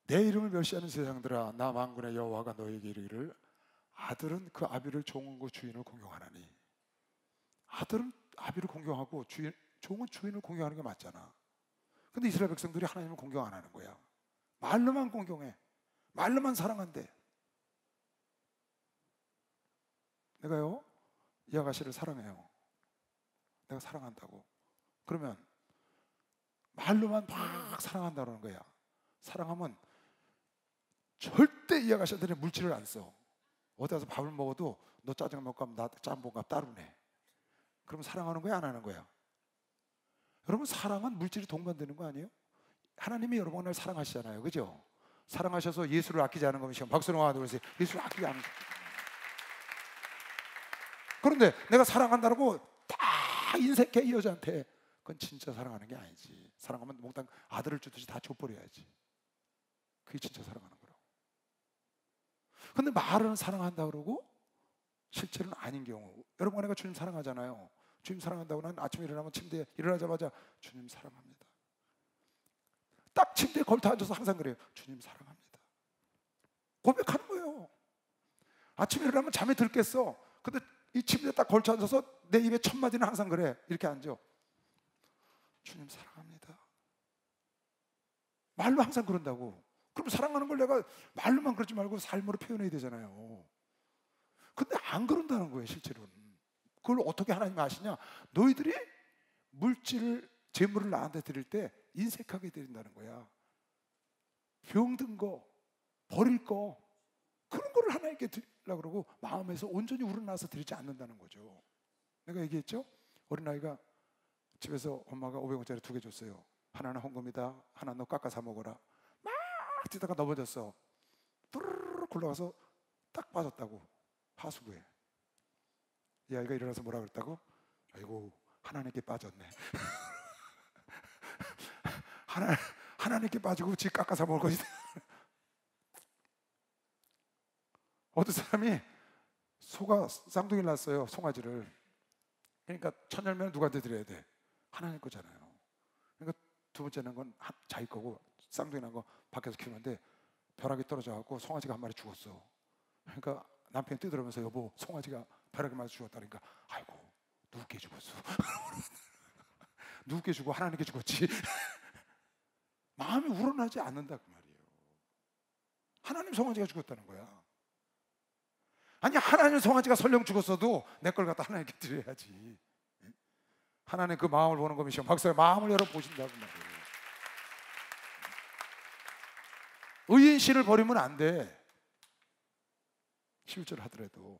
내 이름을 멸시하는 세상들아, 나 만군의 여호와가 너에게 이르기를 아들은 그 아비를 종과 주인을 공경하나니. 아들은 아비를 공경하고 종은 주인을 공경하는 게 맞잖아. 근데 이스라엘 백성들이 하나님을 공경 안 하는 거야. 말로만 공경해. 말로만 사랑한대. 내가요 이 아가씨를 사랑해요. 내가 사랑한다고. 그러면 말로만 막 사랑한다는 거야. 사랑하면 절대 이 아가씨한테는 물질을 안 써. 어디 가서 밥을 먹어도 너 짜장 먹고 하면 나 짬뽕밥 따로 내.
그럼 사랑하는 거야, 안 하는 거야? 여러분, 사랑은 물질이 동반되는 거 아니에요? 하나님이 여러분을 사랑하시잖아요, 그죠? 사랑하셔서 예수를 아끼지 않은 거면 박수로 하면서 예수를 아끼지 않은 거예요. 그런데 내가 사랑한다고 다 인색해 이 여자한테, 그건 진짜 사랑하는 게 아니지. 사랑하면 몽땅 아들을 주듯이 다 줘버려야지. 그게 진짜 사랑하는 거라고. 근데 말은 사랑한다 그러고 실제로는 아닌 경우, 여러분, 내가 주님 사랑하잖아요. 주님 사랑한다고 난 아침에 일어나면 침대에 일어나자마자 주님 사랑합니다. 딱 침대에 걸터 앉아서 항상 그래요. 주님 사랑합니다. 고백하는 거예요. 아침에 일어나면 잠에 들겠어. 근데 이 침대에 딱 걸쳐 앉아서 내 입에 첫 마디는 항상 그래. 이렇게 앉아. 주님 사랑합니다. 말로 항상 그런다고. 그럼 사랑하는 걸 내가 말로만 그러지 말고 삶으로 표현해야 되잖아요. 근데 안 그런다는 거예요, 실제로는. 그걸 어떻게 하나님이 아시냐? 너희들이 물질을, 재물을 나한테 드릴 때 인색하게 드린다는 거야. 병든 거, 버릴 거, 그런 거를 하나님께 드리려고 그러고 마음에서 온전히 우러나서 드리지 않는다는 거죠. 내가 얘기했죠? 어린아이가 집에서 엄마가 500원짜리 2개 줬어요. 하나는 헌금이다, 하나 너 깎아 사 먹어라. 막 뛰다가 넘어졌어. 뚜루루루 굴러가서 딱 빠졌다고, 하수구에. 이 아이가 일어나서 뭐라 그랬다고? 아이고, 하나님께 빠졌네. 하나님께 빠지고 지 깎아 사 먹을 거지. 어떤 사람이 소가 쌍둥이를 낳았어요, 송아지를. 그러니까 천열매는 누구한테 드려야 돼? 하나님 거잖아요. 그러니까 두 번째는 건 자기 거고, 쌍둥이 난 거 밖에서 키우는데 벼락이 떨어져갖고 송아지가 한 마리 죽었어. 그러니까 남편이 뛰더라면서 여보, 송아지가 벼락에 맞아 죽었다. 그러니까 아이고, 누구께 죽었어? 누구께 주고 하나님께 죽었지. 마음이 우러나지 않는다 그 말이에요. 하나님 송아지가 죽었다는 거야. 아니, 하나님 송아지가 설령 죽었어도 내 걸 갖다 하나님께 드려야지. 하나님 그 마음을 보는 거면 박사의 마음을 열어보신다고 말이에요. 의인씨를 버리면 안 돼. 11절 하더라도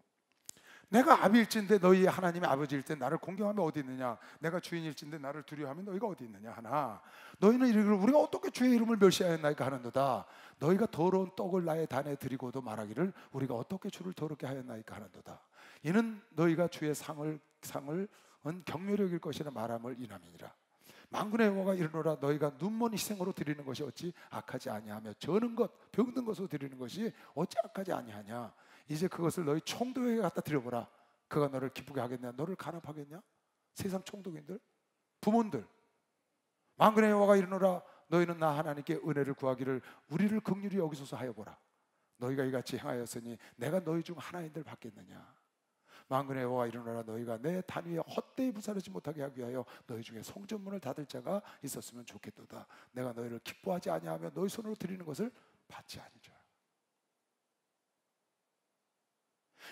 내가 아비일진데 너희 하나님이 아버지일 때 나를 공경하면 어디 있느냐? 내가 주인일진데 나를 두려워하면 너희가 어디 있느냐 하나, 너희는 이르기를 우리가 어떻게 주의 이름을 멸시하였나이까 하는도다. 너희가 더러운 떡을 나의 단에 드리고도 말하기를 우리가 어떻게 주를 더럽게 하였나이까 하는도다. 이는 너희가 주의 상을 경멸히 여길 것이라 말함을 인함이니라. 만군의 여호와가 이르노라, 너희가 눈먼 희생으로 드리는 것이 어찌 악하지 아니하며 저는 것 병든 것으로 드리는 것이 어찌 악하지 아니하냐. 이제 그것을 너희 총독에게 갖다 드려보라. 그가 너를 기쁘게 하겠냐? 너를 간합하겠냐? 세상 총독인들, 부몬들. 만군의 여호와가 이르노라, 너희는 나 하나님께 은혜를 구하기를 우리를 긍휼히 여기소서 하여보라. 너희가 이같이 행하였으니 내가 너희 중 하나인들 받겠느냐? 만군의 여호와가 이르노라, 너희가 내 단 위에 헛되이 부사르지 못하게 하기 위하여 너희 중에 성전문을 닫을 자가 있었으면 좋겠도다. 내가 너희를 기뻐하지 아니하며 너희 손으로 드리는 것을 받지 아니자.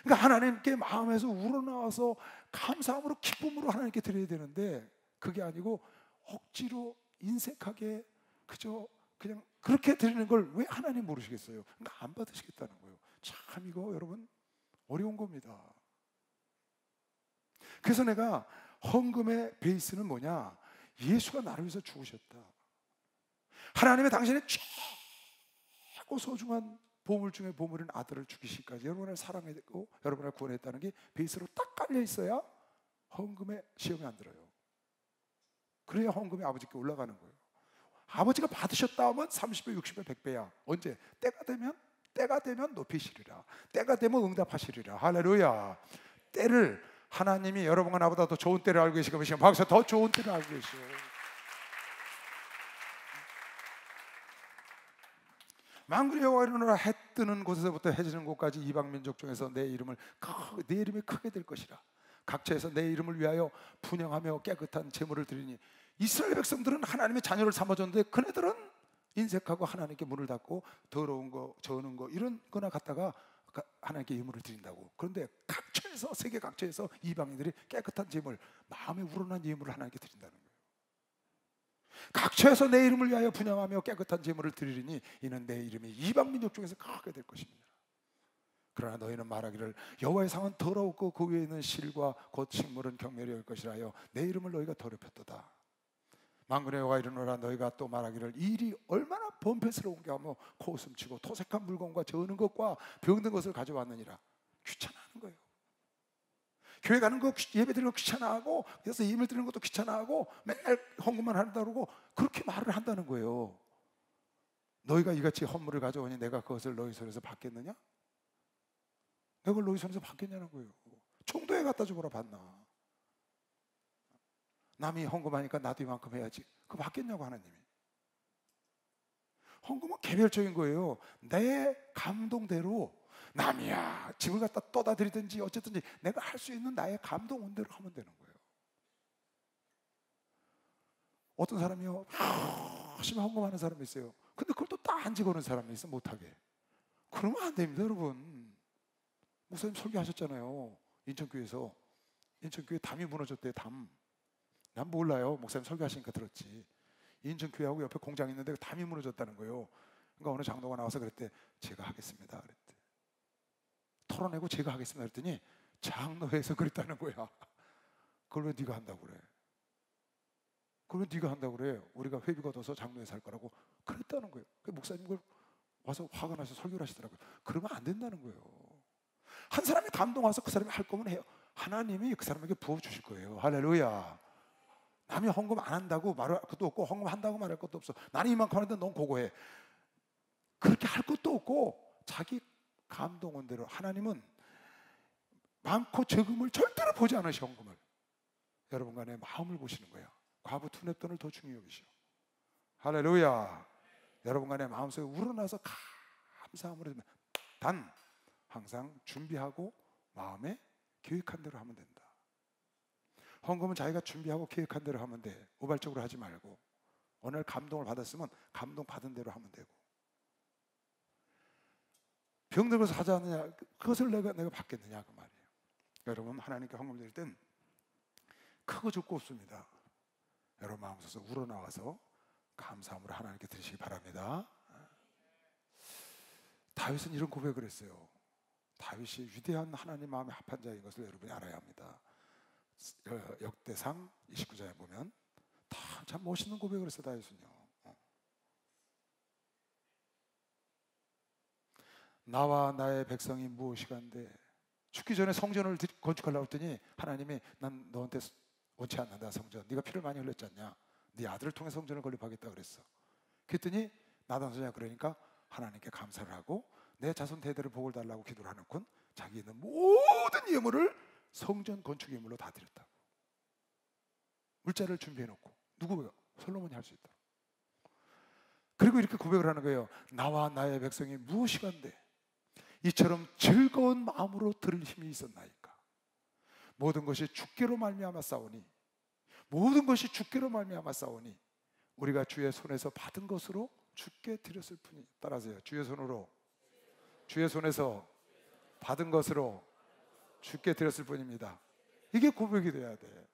그러니까 하나님께 마음에서 우러나와서 감사함으로 기쁨으로 하나님께 드려야 되는데, 그게 아니고 억지로 인색하게 그냥 그렇게 드리는 걸 왜 하나님 모르시겠어요? 그러니까 안 받으시겠다는 거예요. 참 이거 여러분 어려운 겁니다. 그래서 내가 헌금의 베이스는 뭐냐? 예수가 나를 위해서 죽으셨다. 하나님의 당신의 최고 소중한 보물 중에 보물인 아들을 죽이시기까지 여러분을 사랑했고 여러분을 구원했다는 게 베이스로 딱 깔려 있어야 헌금의 시험이 안 들어요. 그래야 헌금이 아버지께 올라가는 거예요. 아버지가 받으셨다 하면 30배, 60배, 100배야. 언제? 때가 되면 높이시리라. 때가 되면 응답하시리라. 할렐루야. 때를 하나님이 여러분과 나보다 더 좋은 때를 알고 계시고 계시면 박수, 더 좋은 때를 알고 계시오. 만군의 여호와가 이르노라, 해 뜨는 곳에서부터 해 지는 곳까지 이방 민족 중에서 내 이름이 크게 될 것이라. 각처에서 내 이름을 위하여 분향하며 깨끗한 제물을 드리니. 이스라엘 백성들은 하나님의 자녀를 삼아줬는데 그네들은 인색하고 하나님께 문을 닫고 더러운 거, 저는 거 이런 거나 갖다가 하나님께 예물을 드린다고. 그런데 각처에서, 세계 각처에서 이방인들이 깨끗한 제물, 마음에 우러난 예물을 하나님께 드린다는 거예요. 각처에서 내 이름을 위하여 분향하며 깨끗한 제물을 드리리니 이는 내 이름이 이방 민족 중에서 크게 될 것입니다. 그러나 너희는 말하기를 여호와의 상은 더럽고 그 위에 있는 실과 곧 식물은 경멸이 올 것이라 하여 내 이름을 너희가 더럽혔도다. 만군의 여호와 이르노라 너희가 또 말하기를 이 일이 얼마나 번패스러운게 하며 코웃음치고 토색한 물건과 저는 것과 병든 것을 가져왔느니라. 귀찮아하는 거예요. 교회 가는 거 예배 드리는 거 귀찮아하고 그래서 예배 드리는 것도 귀찮아하고 맨날 헌금만 한다고 그러고 그렇게 말을 한다는 거예요. 너희가 이같이 헌물을 가져오니 내가 그것을 너희 손에서 받겠느냐? 내가 그걸 너희 손에서 받겠냐는 거예요. 총도에 갖다 주거라 받나? 남이 헌금하니까 나도 이만큼 해야지. 그거 받겠냐고 하나님이. 헌금은 개별적인 거예요. 내 감동대로 남이야 집을 갖다 떠다 드리든지 어쨌든지 내가 할 수 있는 나의 감동 온대로 하면 되는 거예요. 어떤 사람이요 열심히 헌금하는 사람이 있어요. 근데 그걸 또 딱 안 집어넣는 사람이 있어 못하게. 그러면 안 됩니다 여러분. 목사님 설교하셨잖아요. 인천교회에서. 인천교회 담이 무너졌대요. 담. 난 몰라요. 목사님 설교하시니까 들었지. 인천교회하고 옆에 공장 있는데 담이 무너졌다는 거예요. 그러니까 어느 장로가 나와서 그랬대. 제가 하겠습니다 그랬대. 털어내고 제가 하겠습니다 그랬더니 장로회에서 그랬다는 거야. 그걸 왜 네가 한다고 그래? 그걸 왜 네가 한다고 그래? 우리가 회비가 얻어서 장로회에서 할 거라고 그랬다는 거예요. 목사님 그걸 와서 화가 나서 설교를 하시더라고요. 그러면 안 된다는 거예요. 한 사람이 감동 와서 그 사람이 할 거면 해요. 하나님이 그 사람에게 부어주실 거예요. 할렐루야. 남이 헌금 안 한다고 말할 것도 없고 헌금 한다고 말할 것도 없어. 나는 이만큼 하는데 넌 그거 해. 그렇게 할 것도 없고 자기 감동 온 대로. 하나님은 많고 적음을 절대로 보지 않으셔. 헌금을. 여러분 간의 마음을 보시는 거예요. 과부 투nep돈을 더 중요히 여기셔. 할렐루야. 여러분 간의 마음속에 우러나서 감사함으로 단 항상 준비하고 마음에 계획한 대로 하면 된다. 헌금은 자기가 준비하고 계획한 대로 하면 돼. 우발적으로 하지 말고. 어느 날 감동을 받았으면 감동 받은 대로 하면 되고. 병든 것을 하지 않느냐, 그것을 내가 받겠느냐 그 말이에요. 여러분 하나님께 헌금 드릴 땐 크고 적고 없습니다. 여러분 마음속에서 우러나와서 감사함으로 하나님께 드리시기 바랍니다. 다윗은 이런 고백을 했어요. 다윗이 위대한 하나님 마음에 합한 자인 것을 여러분이 알아야 합니다. 역대상 29장에 보면 참 멋있는 고백을 했어요. 다윗은요. 나와 나의 백성이 무엇이간데. 죽기 전에 성전을 건축하려고 했더니 하나님이 난 너한테 원치 않는다. 성전 네가 피를 많이 흘렸지 않냐. 네 아들을 통해 성전을 건립하겠다 그랬어. 그랬더니 나단 선지자가 그러니까 하나님께 감사를 하고 내 자손 대대를 복을 달라고 기도를 하는군. 자기 있는 모든 예물을 성전 건축 예물로 다 드렸다고. 물자를 준비해놓고. 누구요? 솔로몬이 할 수 있다. 그리고 이렇게 고백을 하는 거예요. 나와 나의 백성이 무엇이간데 이처럼 즐거운 마음으로 들을 힘이 있었나이까. 모든 것이 주께로 말미암아 싸우니 모든 것이 주께로 말미암아 싸우니 우리가 주의 손에서 받은 것으로 주께 드렸을 뿐이. 따라하세요. 주의 손에서 받은 것으로 주께 드렸을 뿐입니다. 이게 고백이 돼야 돼.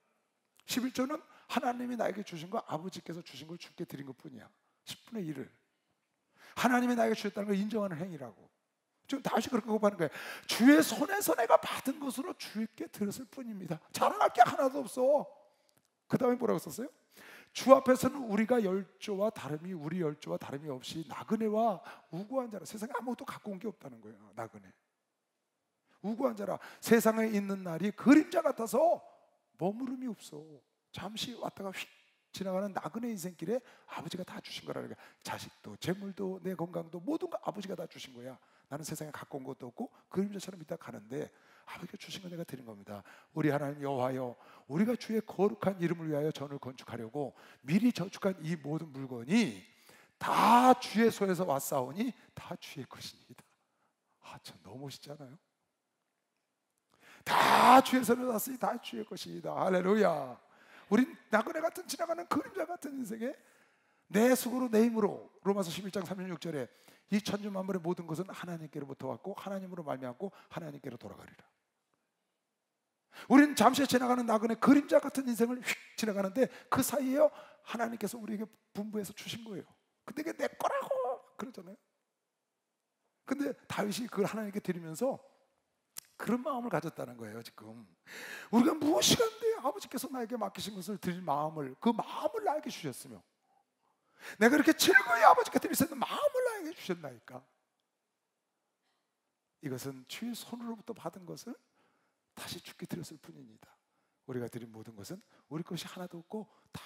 11조는 하나님이 나에게 주신 거, 아버지께서 주신 걸 주께 드린 것 뿐이야. 10분의 1을 하나님이 나에게 주셨다는 걸 인정하는 행위라고. 지금 다윗이 그렇게 고백하는 거예요. 주의 손에서 내가 받은 것으로 주께 드렸을 뿐입니다. 자랑할 게 하나도 없어. 그 다음에 뭐라고 썼어요? 주 앞에서는 우리가 열조와 다름이 우리 열조와 다름이 없이 나그네와 우고한 자라. 세상에 아무것도 갖고 온 게 없다는 거예요. 나그네 우고한 자라. 세상에 있는 날이 그림자 같아서 머무름이 없어. 잠시 왔다가 휙 지나가는 나그네 인생길에 아버지가 다 주신 거라는 거야. 자식도 재물도 내 건강도 모든 거 아버지가 다 주신 거야. 나는 세상에 갖고 온 것도 없고 그림자처럼 이따 가는데 아버지가 주신 거 내가 드린 겁니다. 우리 하나님 여호와여, 우리가 주의 거룩한 이름을 위하여 전을 건축하려고 미리 저축한 이 모든 물건이 다 주의 손에서 왔사오니 다 주의 것입니다. 참 너무 멋있잖아요. 다 주의 손에서 왔으니 다 주의 것입니다. 할렐루야. 우린 나그네 같은 지나가는 그림자 같은 인생에 내 수고로 내 힘으로. 로마서 11장 36절에 이 천주 만물의 모든 것은 하나님께로부터 왔고 하나님으로 말미암고 하나님께로 돌아가리라. 우리는 잠시 지나가는 나그네 그림자 같은 인생을 휙 지나가는데 그 사이에 하나님께서 우리에게 분부해서 주신 거예요. 근데 이게 내 거라고 그러잖아요. 근데 다윗이 그걸 하나님께 드리면서 그런 마음을 가졌다는 거예요. 지금 우리가 무엇이간데 아버지께서 나에게 맡기신 것을 드릴 마음을, 그 마음을 나에게 주셨으며, 내가 이렇게 즐거이 아버지께 드릴 수 있는 마음을 나에게 주셨나이까. 이것은 주의 손으로부터 받은 것을 다시 주께 드렸을 뿐입니다. 우리가 드린 모든 것은 우리 것이 하나도 없고 다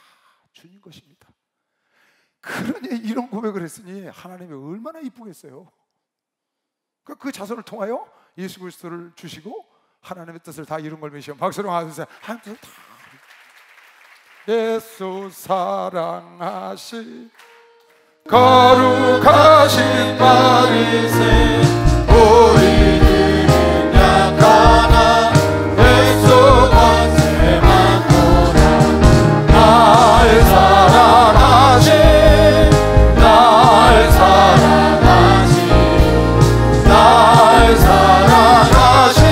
주님 것입니다. 그러니 이런 고백을 했으니 하나님이 얼마나 이쁘겠어요. 그 자손을 통하여 예수 그리스도를 주시고 하나님의 뜻을 다 이룬 걸 믿으시면 박수로 하면서 하나님 뜻을 다 예수 사랑하시 거룩하신 바리새 우리는 약하나 예수 권세만 보라 날 사랑하신 날 사랑하신 날 사랑하신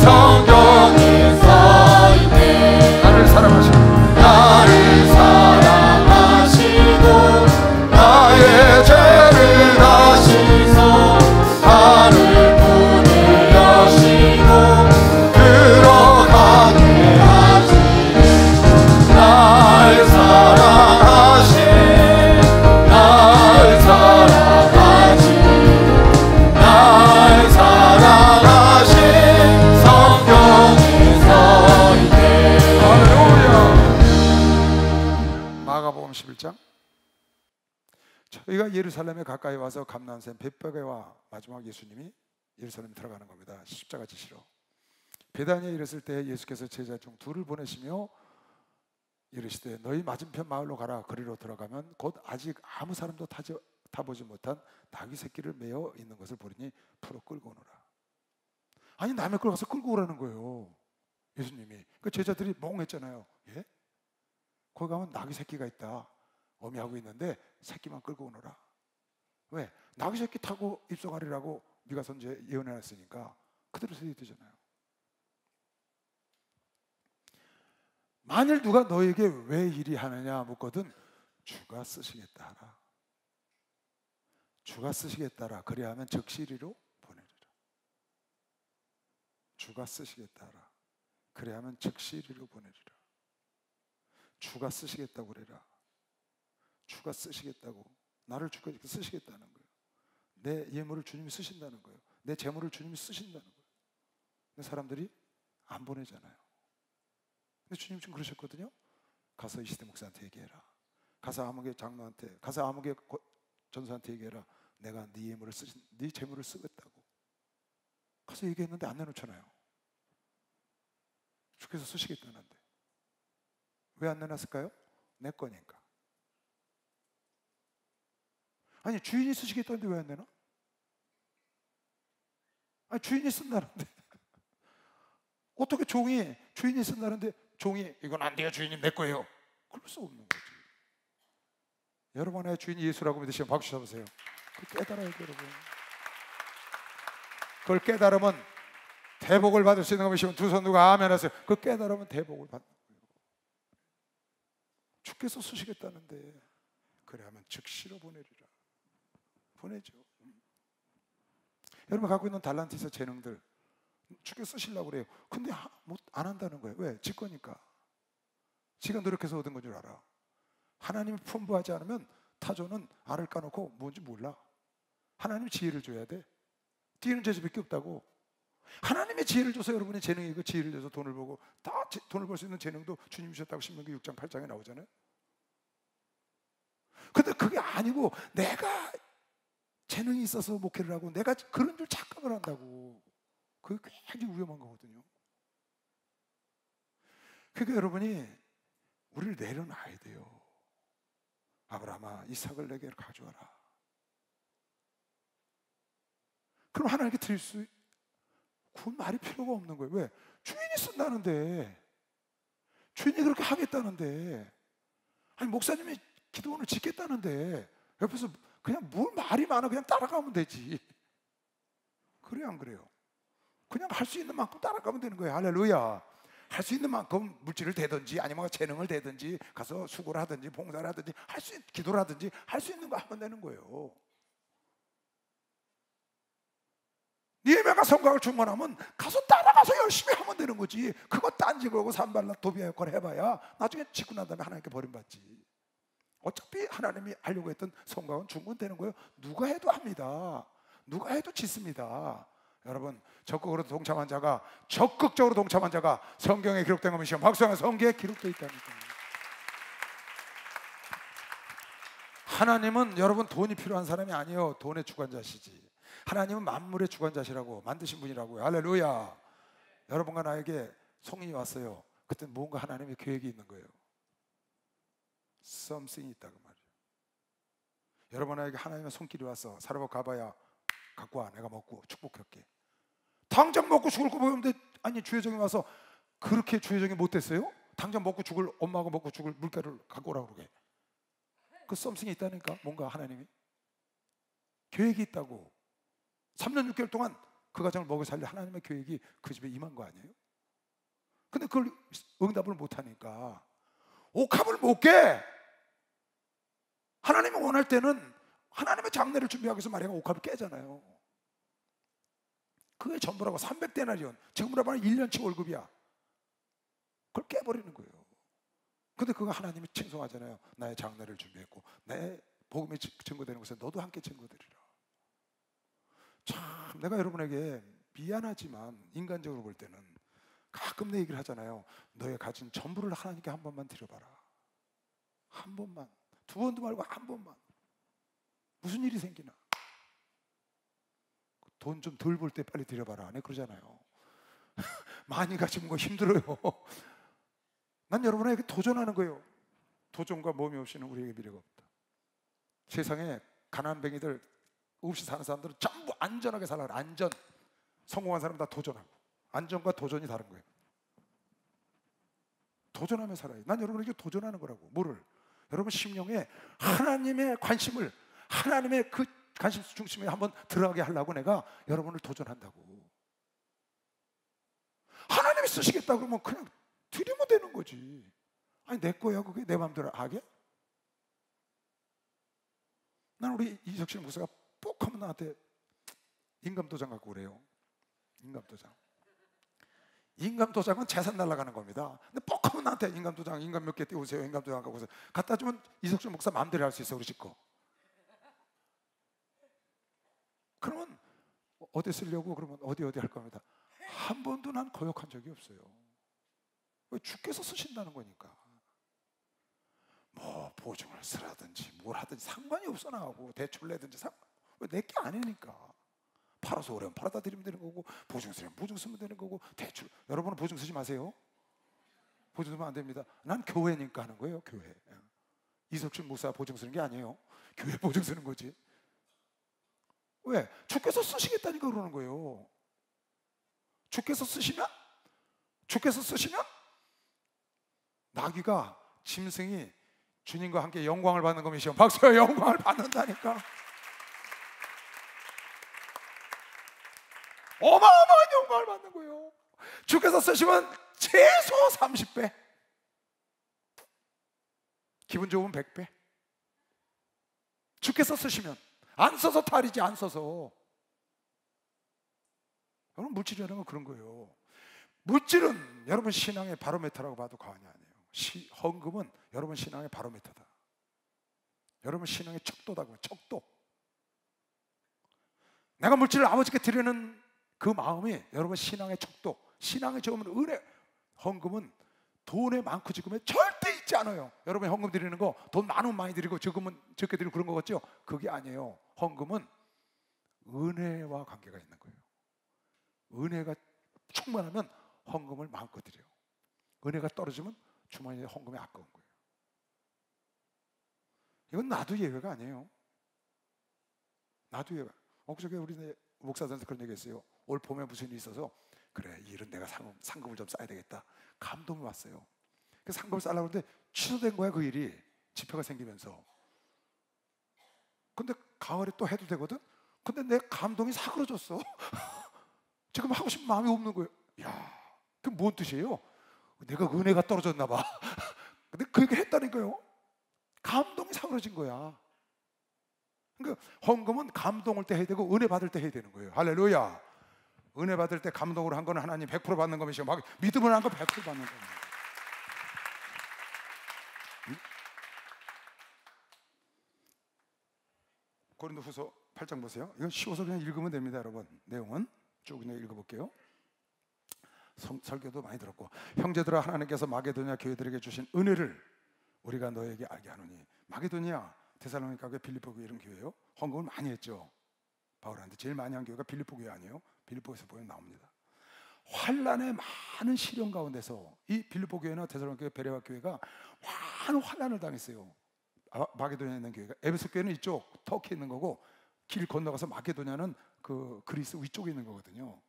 성경이 써있네. 나를 사랑하신 나를 사랑하시고 나의 죄를 아시소 나를 문을 여시고 들어가게 하시네. 날 사랑하신 날 사랑하신 날 사랑하신 성경이 써있네. 할렐루야. 마가복음 11장. 저희가 예루살렘에 가까이 와서 감난산 벳베게와 마지막 예수님이 예루살렘에 들어가는 겁니다. 십자가 지시로. 베다니에 이르렀을 때 예수께서 제자 중 둘을 보내시며 이르시되 너희 맞은편 마을로 가라. 거리로 들어가면 곧 아직 아무 사람도 타보지 못한 나귀 새끼를 메어 있는 것을 보리니 풀어 끌고 오너라. 아니 남의 걸 가서 끌고 오라는 거예요. 예수님이. 그 제자들이 멍했잖아요. 예? 거기 가면 나귀 새끼가 있다. 어미하고 있는데 새끼만 끌고 오너라. 왜? 나귀 새끼 타고 입성하리라고 미가 선지에 예언해놨으니까 그대로 써야 되잖아요. 만일 누가 너에게 왜 이리 하느냐 묻거든 주가 쓰시겠다 하라. 주가 쓰시겠다라. 그래야 하면 적시리로 보내리라. 주가 쓰시겠다 하라. 그래야 하면 적시리로 보내리라. 주가 쓰시겠다고 그래라. 주가 쓰시겠다고. 나를 주가 쓰시겠다는 거예요. 내 예물을 주님이 쓰신다는 거예요. 내 재물을 주님이 쓰신다는 거예요. 근데 사람들이 안 보내잖아요. 근데 주님 좀 그러셨거든요. 가서 이시대 목사한테 얘기해라. 가서 아무개 장로한테, 가서 아무개 전사한테 얘기해라. 내가 네 예물을 네 재물을 쓰겠다고. 가서 얘기했는데 안 내놓잖아요. 주께서 쓰시겠다는데 왜 안 내놨을까요? 내 거니까. 아니 주인이 쓰시겠다는데 왜 안 내놔? 아니 주인이 쓴다는데 어떻게 주인이 쓴다는데 종이 이건 안 돼요 주인님 내 거예요. 그럴 수 없는 거지. 여러분의 주인이 예수라고 믿으시면 박수 쳐보세요. 그걸 깨달아야 돼요 여러분. 그걸 깨달으면 대복을 받을 수 있는 거 믿으시면 두 손 누가 아멘 하세요. 그걸 깨달으면 대복을 받는 거예요. 주께서 쓰시겠다는데 그래 하면 즉시로 보내리라. 보내죠. 여러분 갖고 있는 달란트에서 재능들 주께서 쓰시려고 그래요. 근데 안 한다는 거예요. 왜? 지 거니까. 지가 노력해서 얻은 건 줄 알아. 하나님이 풍부하지 않으면 타조는 알을 까놓고 뭔지 몰라. 하나님이 지혜를 줘야 돼. 뛰는 재주밖에 없다고. 하나님의 지혜를 줘서 여러분의 재능이고 지혜를 줘서 돈을 벌고 다 돈을 벌 수 있는 재능도 주님이 주셨다고 신명기 6장 8장에 나오잖아요. 근데 그게 아니고 내가 재능이 있어서 목회를 하고 내가 그런 줄 착각을 한다고. 그게 굉장히 위험한 거거든요. 그러니까 여러분이 우리를 내려놔야 돼요. 아브라함아 이삭을 내게 가져와라. 그럼 하나님께 드릴 수 그건 말이 필요가 없는 거예요. 왜? 주인이 쓴다는데 주인이 그렇게 하겠다는데 아니 목사님이 기도원을 짓겠다는데 옆에서 그냥 뭘 말이 많아 그냥 따라가면 되지. 그래요 안 그래요? 그냥 할 수 있는 만큼 따라가면 되는 거예요. 할렐루야. 할 수 있는 만큼 물질을 대든지 아니면 재능을 대든지 가서 수고를 하든지 봉사를 하든지 기도를 하든지 할 수 있는 거 하면 되는 거예요. 니에미아가 성곽을 중건하면 가서 따라가서 열심히 하면 되는 거지. 그거 딴지 걸고 산발락 도비아 역할을 해봐야 나중에 짓고 난 다음에 하나님께 버림받지. 어차피 하나님이 하려고 했던 성곽은 중건되는 거예요. 누가 해도 합니다. 누가 해도 짓습니다. 여러분, 적극적으로 동참한 자가 성경에 기록된 것이 박수하면 성경에 기록되어 있다니까. 하나님은 여러분 돈이 필요한 사람이 아니에요. 돈의 주관자시지. 하나님은 만물의 주관자시라고, 만드신 분이라고요. 할렐루야. 여러분과 나에게 성인이 왔어요. 그때 뭔가 하나님의 계획이 있는 거예요. something이 있다고 말이에요. 여러분에게 하나님의 손길이 왔어. 사려고 가봐야 갖고 와. 내가 먹고 축복할게. 당장 먹고 죽을 거 보이는데, 아니 주혜정이 와서 그렇게 주혜정이 못됐어요? 당장 먹고 죽을, 엄마하고 먹고 죽을 물가를 갖고 오라고 그러게. 그 something이 있다니까. 뭔가 하나님이 계획이 있다고. 3년 6개월 동안 그 가정을 먹여 살릴 하나님의 계획이 그 집에 임한 거 아니에요? 근데 그걸 응답을 못하니까 옥합을 못 깨. 하나님이 원할 때는 하나님의 장례를 준비하기 위해서 마리아가 옥합을 깨잖아요. 그게 전부라고. 300데나리온, 지금으로 말하면 1년치 월급이야. 그걸 깨버리는 거예요. 근데 그거 하나님이 칭송하잖아요. 나의 장례를 준비했고 내 복음이 증거되는 것에 너도 함께 증거되리라. 참, 내가 여러분에게 미안하지만 인간적으로 볼 때는 가끔 내 얘기를 하잖아요. 너의 가진 전부를 하나님께 한 번만 드려봐라. 한 번만. 두 번도 말고 한 번만. 무슨 일이 생기나. 돈 좀 덜 벌 때 빨리 드려봐라. 네, 그러잖아요. 많이 가지면 거 힘들어요. 난 여러분에게 도전하는 거예요. 도전과 몸이 없이는 우리에게 미래가 없다. 세상에 가난뱅이들 없이 사는 사람들은 전부 안전하게 살아요. 안전. 성공한 사람 다 도전하고. 안전과 도전이 다른 거예요. 도전하며 살아요. 난 여러분에게 도전하는 거라고. 뭐를? 여러분 심령에 하나님의 관심을, 하나님의 그 관심 중심에 한번 들어가게 하려고 내가 여러분을 도전한다고. 하나님이 쓰시겠다 그러면 그냥 드리면 되는 거지. 아니 내 거야 그게. 내 마음대로 하게? 난 우리 이석실 목사가 꼭 하면 나한테 인감도장 갖고 그래요. 인감도장. 인감도장은 재산 날라가는 겁니다. 근데 꼭 하면 나한테 인감도장, 인감 몇 개 띄우세요. 인감도장 갖고 오세요. 갖다 주면 이석실 목사 마음대로 할 수 있어. 우리 집 거. 그러면 어디 쓰려고? 그러면 어디 할 겁니다. 한 번도 난 거역한 적이 없어요. 왜? 주께서 쓰신다는 거니까. 뭐 보증을 쓰라든지 뭘 하든지 상관이 없어. 나하고 대출 내든지 왜 내 게 아니니까. 팔아서 오래면 팔아다 드리면 되는 거고, 보증 쓰면 보증 쓰면 되는 거고. 대출, 여러분은 보증 쓰지 마세요. 보증 쓰면 안 됩니다. 난 교회니까 하는 거예요. 교회. 이석준 목사 보증 쓰는 게 아니에요. 교회 보증 쓰는 거지. 왜? 주께서 쓰시겠다니까 그러는 거예요. 주께서 쓰시면 나귀가, 짐승이 주님과 함께 영광을 받는 것이요. 박수야. 영광을 받는다니까. 어마어마한 영광을 받는 거예요. 주께서 쓰시면 최소 30배, 기분 좋으면 100배. 주께서 쓰시면. 안 써서 탈이지. 안 써서. 여러분 물질이라는 건 그런 거예요. 물질은 여러분 신앙의 바로메터라고 봐도 과언이 아니에요. 헌금은 여러분 신앙의 바로메터다. 여러분 신앙의 척도다고. 척도. 내가 물질을 아버지께 드리는 그 마음이 여러분 신앙의 척도. 신앙의 저음은 은혜. 헌금은 돈에 많고 적음에 절대 있지 않아요. 여러분 헌금 드리는 거 돈 많으면 많이 드리고 적으면 적게 드리고 그런 거 같죠? 그게 아니에요. 헌금은 은혜와 관계가 있는 거예요. 은혜가 충만하면 헌금을 마음껏 드려요. 은혜가 떨어지면 주머니에 헌금이 아까운 거예요. 이건 나도 예외가 아니에요. 나도 예외. 엊그저께 우리 목사들한테 그런 얘기 했어요. 올 봄에 무슨 일이 있어서 그래, 이 일은 내가 상금을 좀 쌓아야 되겠다. 감동이 왔어요. 그 상금을 쌓으려고 하는데 취소된 거야 그 일이. 집회가 생기면서. 근데 가을에 또 해도 되거든. 근데 내 감동이 사그러졌어. 지금 하고 싶은 마음이 없는 거예요. 야, 그게 뭔 뜻이에요? 내가 은혜가 떨어졌나 봐. 근데 그 얘기를 했다니까요. 감동이 사그러진 거야. 그러니까 헌금은 감동 올 때 해야 되고 은혜 받을 때 해야 되는 거예요. 할렐루야. 은혜 받을 때 감동으로 한 건 하나님 100% 받는 것이요, 막 믿음으로 한 건 100% 받는 겁니다. 고린도후서 8장 보세요. 이건 쉬워서 그냥 읽으면 됩니다, 여러분. 내용은 쭉 그냥 읽어볼게요. 설교도 많이 들었고, 형제들아, 하나님께서 마게도냐 교회들에게 주신 은혜를 우리가 너에게 알게 하노니. 마게도냐, 데살로니가 교회, 빌립보 교회 이런 교회예요. 헌금을 많이 했죠. 바울한테 제일 많이 한 교회가 빌립보 교회 아니에요? 빌립보에서 보면 나옵니다. 환란의 많은 시련 가운데서 이 빌립보 교회나 데살로니가 교회, 베레아 교회가 많은 환란을 당했어요. 마게도냐에 있는 교회가, 에베소 교회는 이쪽 터키에 있는 거고, 길 건너가서 마게도냐는 그 그리스 위쪽에 있는 거거든요.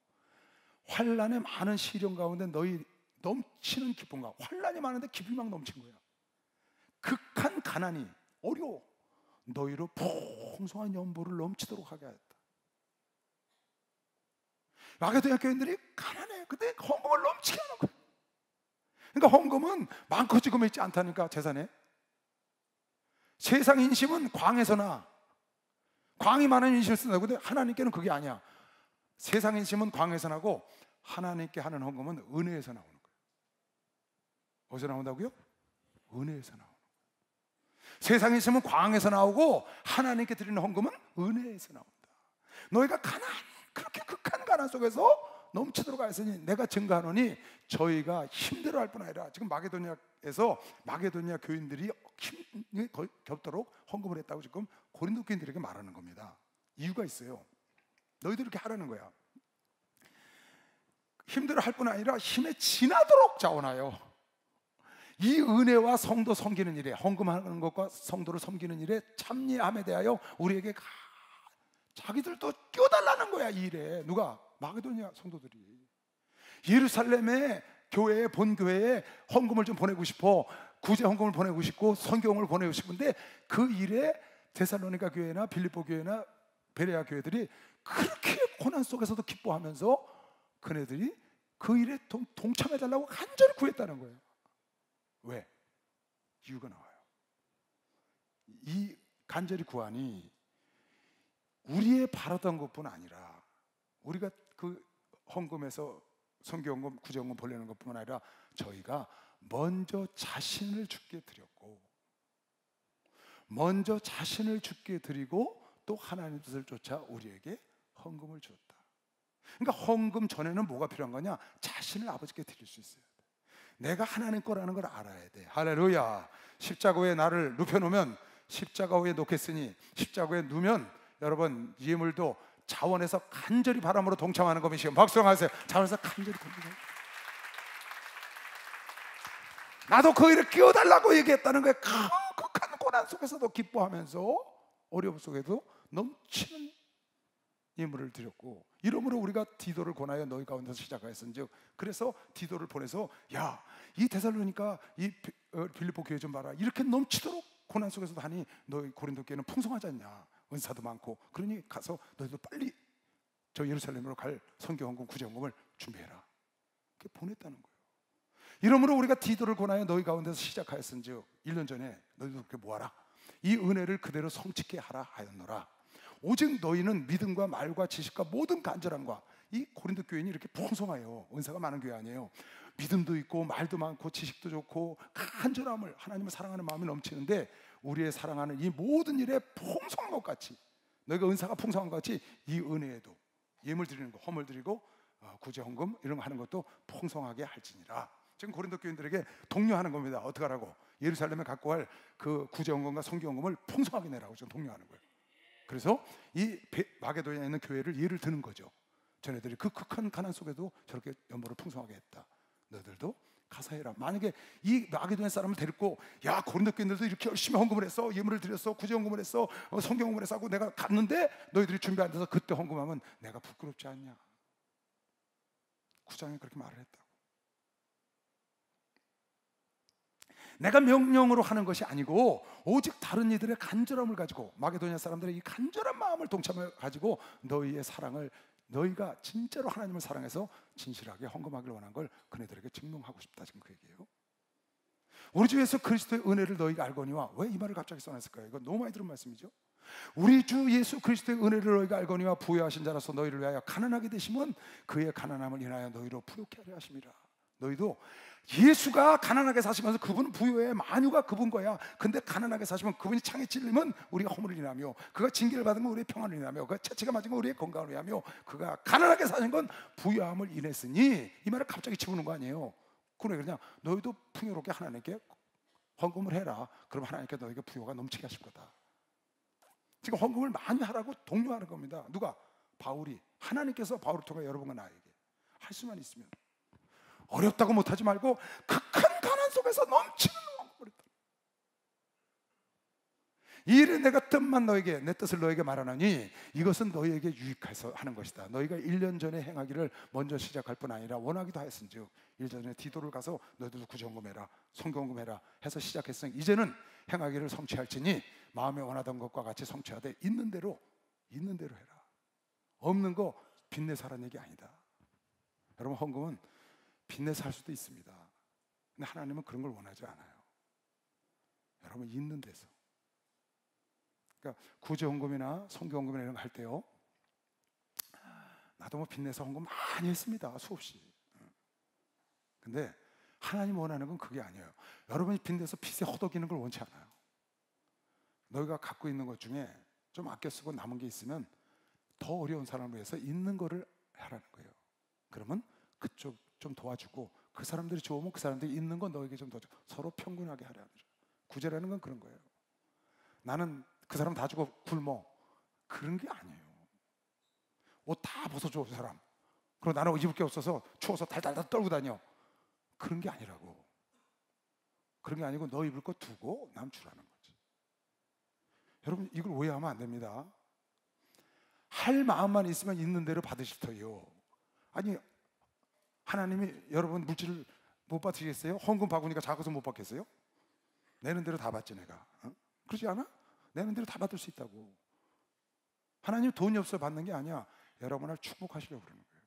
환란의 많은 시련 가운데 너희 넘치는 기쁨과, 환란이 많은데 기쁨이 막 넘친 거야. 극한 가난이, 어려워, 너희로 풍성한 연보를 넘치도록 하게 하였다. 마게도냐 교인들이 가난해. 근데 헌금을 넘치게 하는 거야. 그러니까 헌금은 많고 지금 있지 않다니까. 재산에 세상 인심은 광에서나, 광이 많은 인심을 쓴다고. 근데 하나님께는 그게 아니야. 세상 인심은 광에서 나고 하나님께 하는 헌금은 은혜에서 나오는 거예요. 어디서 나온다고요? 은혜에서 나오는 거예요. 세상 인심은 광에서 나오고 하나님께 드리는 헌금은 은혜에서 나온다. 너희가 그렇게 극한 가난 속에서 넘치도록 하였으니 내가 증거하노니 저희가 힘들어할 뿐 아니라, 지금 마게도냐에서 마게도냐 교인들이 힘이 겹도록 헌금을 했다고 지금 고린도 교인들에게 말하는 겁니다. 이유가 있어요. 너희들 이렇게 하라는 거야. 힘들어할 뿐 아니라 힘에 지나도록 자원하여 이 은혜와 성도 섬기는 일에, 헌금하는 것과 성도를 섬기는 일에 참여함에 대하여 우리에게 자기들도 끼워달라는 거야. 이 일에. 누가? 마게도냐 성도들이. 예루살렘의 교회에, 본교회에 헌금을 좀 보내고 싶어, 구제 헌금을 보내고 싶고 선교를 보내고 싶은데, 그 일에 데살로니가 교회나 빌립보 교회나 베레아 교회들이 그렇게 고난 속에서도 기뻐하면서 그네들이 그 일에 동참해달라고 간절히 구했다는 거예요. 왜? 이유가 나와요. 이 간절히 구하니 우리의 바라던 것뿐 아니라, 우리가 그 헌금에서 선교헌금, 구제헌금 보내는 것뿐만 아니라 저희가 먼저 자신을 주께 드렸고, 먼저 자신을 주께 드리고 또 하나님 뜻을 쫓아 우리에게 헌금을 주었다. 그러니까 헌금 전에는 뭐가 필요한 거냐? 자신을 아버지께 드릴 수 있어야 돼. 내가 하나님 거라는 걸 알아야 돼. 할렐루야. 십자가 위에 나를 눕혀놓으면, 십자가 위에 놓겠으니, 십자가 위에 누면 여러분 예물도 자원해서 간절히 바람으로 동참하는 것이시오. 박수하세요. 자원해서 간절히 동참하는. 나도 그 일을 끼워달라고 얘기했다는 거예요. 극한 고난 속에서도 기뻐하면서 어려움 속에도 넘치는 예물을 드렸고, 이러므로 우리가 디도를 권하여 너희 가운데서 시작하였은즉, 그래서 디도를 보내서, 야, 이 데살로니가 이 빌립보 교회 좀 봐라, 이렇게 넘치도록 고난 속에서도 하니 너희 고린도 교회는 풍성하지 않냐, 은사도 많고, 그러니 가서 너희도 빨리 저 예루살렘으로 갈 선교헌금, 구제헌금을 준비해라. 그렇게 보냈다는 거예요. 이러므로 우리가 디도를 권하여 너희 가운데서 시작하였은즉, 1년 전에 너희도 그렇게 모아라. 이 은혜를 그대로 성취케 하라 하였노라. 오직 너희는 믿음과 말과 지식과 모든 간절함과, 이 고린도 교인이 이렇게 풍성해요. 은사가 많은 교회 아니에요. 믿음도 있고 말도 많고 지식도 좋고 간절함을, 하나님을 사랑하는 마음이 넘치는데, 우리의 사랑하는 이 모든 일에 풍성한 것 같이, 너희가 은사가 풍성한 것 같이 이 은혜에도 예물 드리는 거, 헌물 드리고 구제 헌금 이런 거 하는 것도 풍성하게 할지니라. 지금 고린도 교인들에게 독려하는 겁니다. 어떻게 하라고? 예루살렘에 갖고 갈 그 구제 헌금과 선교 헌금을 풍성하게 내라고 지금 독려하는 거예요. 그래서 이 마게도냐에 있는 교회를 예를 드는 거죠. 저네들이 그 극한 가난 속에도 저렇게 연보를 풍성하게 했다. 너희들도 가서 해라. 만약에 이 마게도냐 사람을 데리고, 야, 고린도 교인들도 이렇게 열심히 헌금을 했어, 예물을 드렸어, 구제 헌금을 했어, 선교 헌금을 했어 하고 내가 갔는데 너희들이 준비 안 돼서 그때 헌금하면 내가 부끄럽지 않냐. 9장에 그렇게 말을 했다고. 내가 명령으로 하는 것이 아니고 오직 다른 이들의 간절함을 가지고, 마게도냐 사람들의 이 간절한 마음을 동참해 가지고 너희의 사랑을, 너희가 진짜로 하나님을 사랑해서 진실하게 헌금하기를 원한 걸 그네들에게 증명하고 싶다. 지금 그 얘기예요. 우리 주 예수 그리스도의 은혜를 너희가 알거니와. 왜 이 말을 갑자기 써놨을까요? 이건 너무 많이 들은 말씀이죠. 우리 주 예수 그리스도의 은혜를 너희가 알거니와 부요하신 자로서 너희를 위하여 가난하게 되시면 그의 가난함을 인하여 너희로 부욕케 하려 하심이라. 너희도 예수가 가난하게 사시면서 그분은 부요해, 만유가 그분 거야. 근데 가난하게 사시면 그분이 창에 찔리면 우리가 허물을 인하며, 그가 징계를 받으면 우리의 평안을 인하며, 그가 채찍을 맞으면 우리의 건강을 인하며, 그가 가난하게 사신 건 부요함을 인했으니. 이 말을 갑자기 집어넣은 거 아니에요. 그래, 그냥 너희도 풍요롭게 하나님께 헌금을 해라. 그럼 하나님께 너희에게 부요가 넘치게 하실 거다. 지금 헌금을 많이 하라고 독려하는 겁니다. 누가? 바울이. 하나님께서 바울을 통해 여러분과 나에게 할 수만 있으면. 어렵다고 못하지 말고 그 큰 가난 속에서 넘치는 헌금을 했다. 이 일에 내가 뜻만 너에게, 내 뜻을 너에게 말하노니 이것은 너희에게 유익해서 하는 것이다. 너희가 1년 전에 행하기를 먼저 시작할 뿐 아니라 원하기도 하였은즉 1년 전에 디도를 가서 너희들도 구제헌금해라, 성경헌금해라 해서 시작했으니 이제는 행하기를 성취할지니 마음에 원하던 것과 같이 성취하되 있는 대로 해라. 없는 거 빚내서 하라는 얘기 아니다. 여러분, 헌금은 빚내서 할 수도 있습니다. 근데 하나님은 그런 걸 원하지 않아요. 여러분, 있는 데서. 그러니까 구제헌금이나 성경헌금이나 이런 거 할 때요, 나도 뭐 빚내서 헌금 많이 했습니다. 수없이. 근데 하나님 원하는 건 그게 아니에요. 여러분이 빚내서 빚에 허덕이는 걸 원치 않아요. 너희가 갖고 있는 것 중에 좀 아껴 쓰고 남은 게 있으면 더 어려운 사람을 위해서 있는 거를 하라는 거예요. 그러면 그쪽 좀 도와주고, 그 사람들이 좋으면 그 사람들이 있는 건 너에게 좀 도와주고, 서로 평균하게 하라는 거죠. 구제라는 건 그런 거예요. 나는 그 사람 다 주고 굶어, 그런 게 아니에요. 옷 다 벗어줘 그 사람, 그리고 나는 입을 게 없어서 추워서 달달달 떨고 다녀, 그런 게 아니라고. 그런 게 아니고 너 입을 거 두고 남 주라는 거지. 여러분, 이걸 오해하면 안 됩니다. 할 마음만 있으면 있는 대로 받으실 터요. 아니, 하나님이 여러분 물질을 못 받으시겠어요? 헌금 바구니가 작아서 못 받겠어요? 내는 대로 다 받지 내가. 그러지 않아? 내는 대로 다 받을 수 있다고. 하나님 돈이 없어 받는 게 아니야. 여러분을 축복하시려고 그러는 거예요.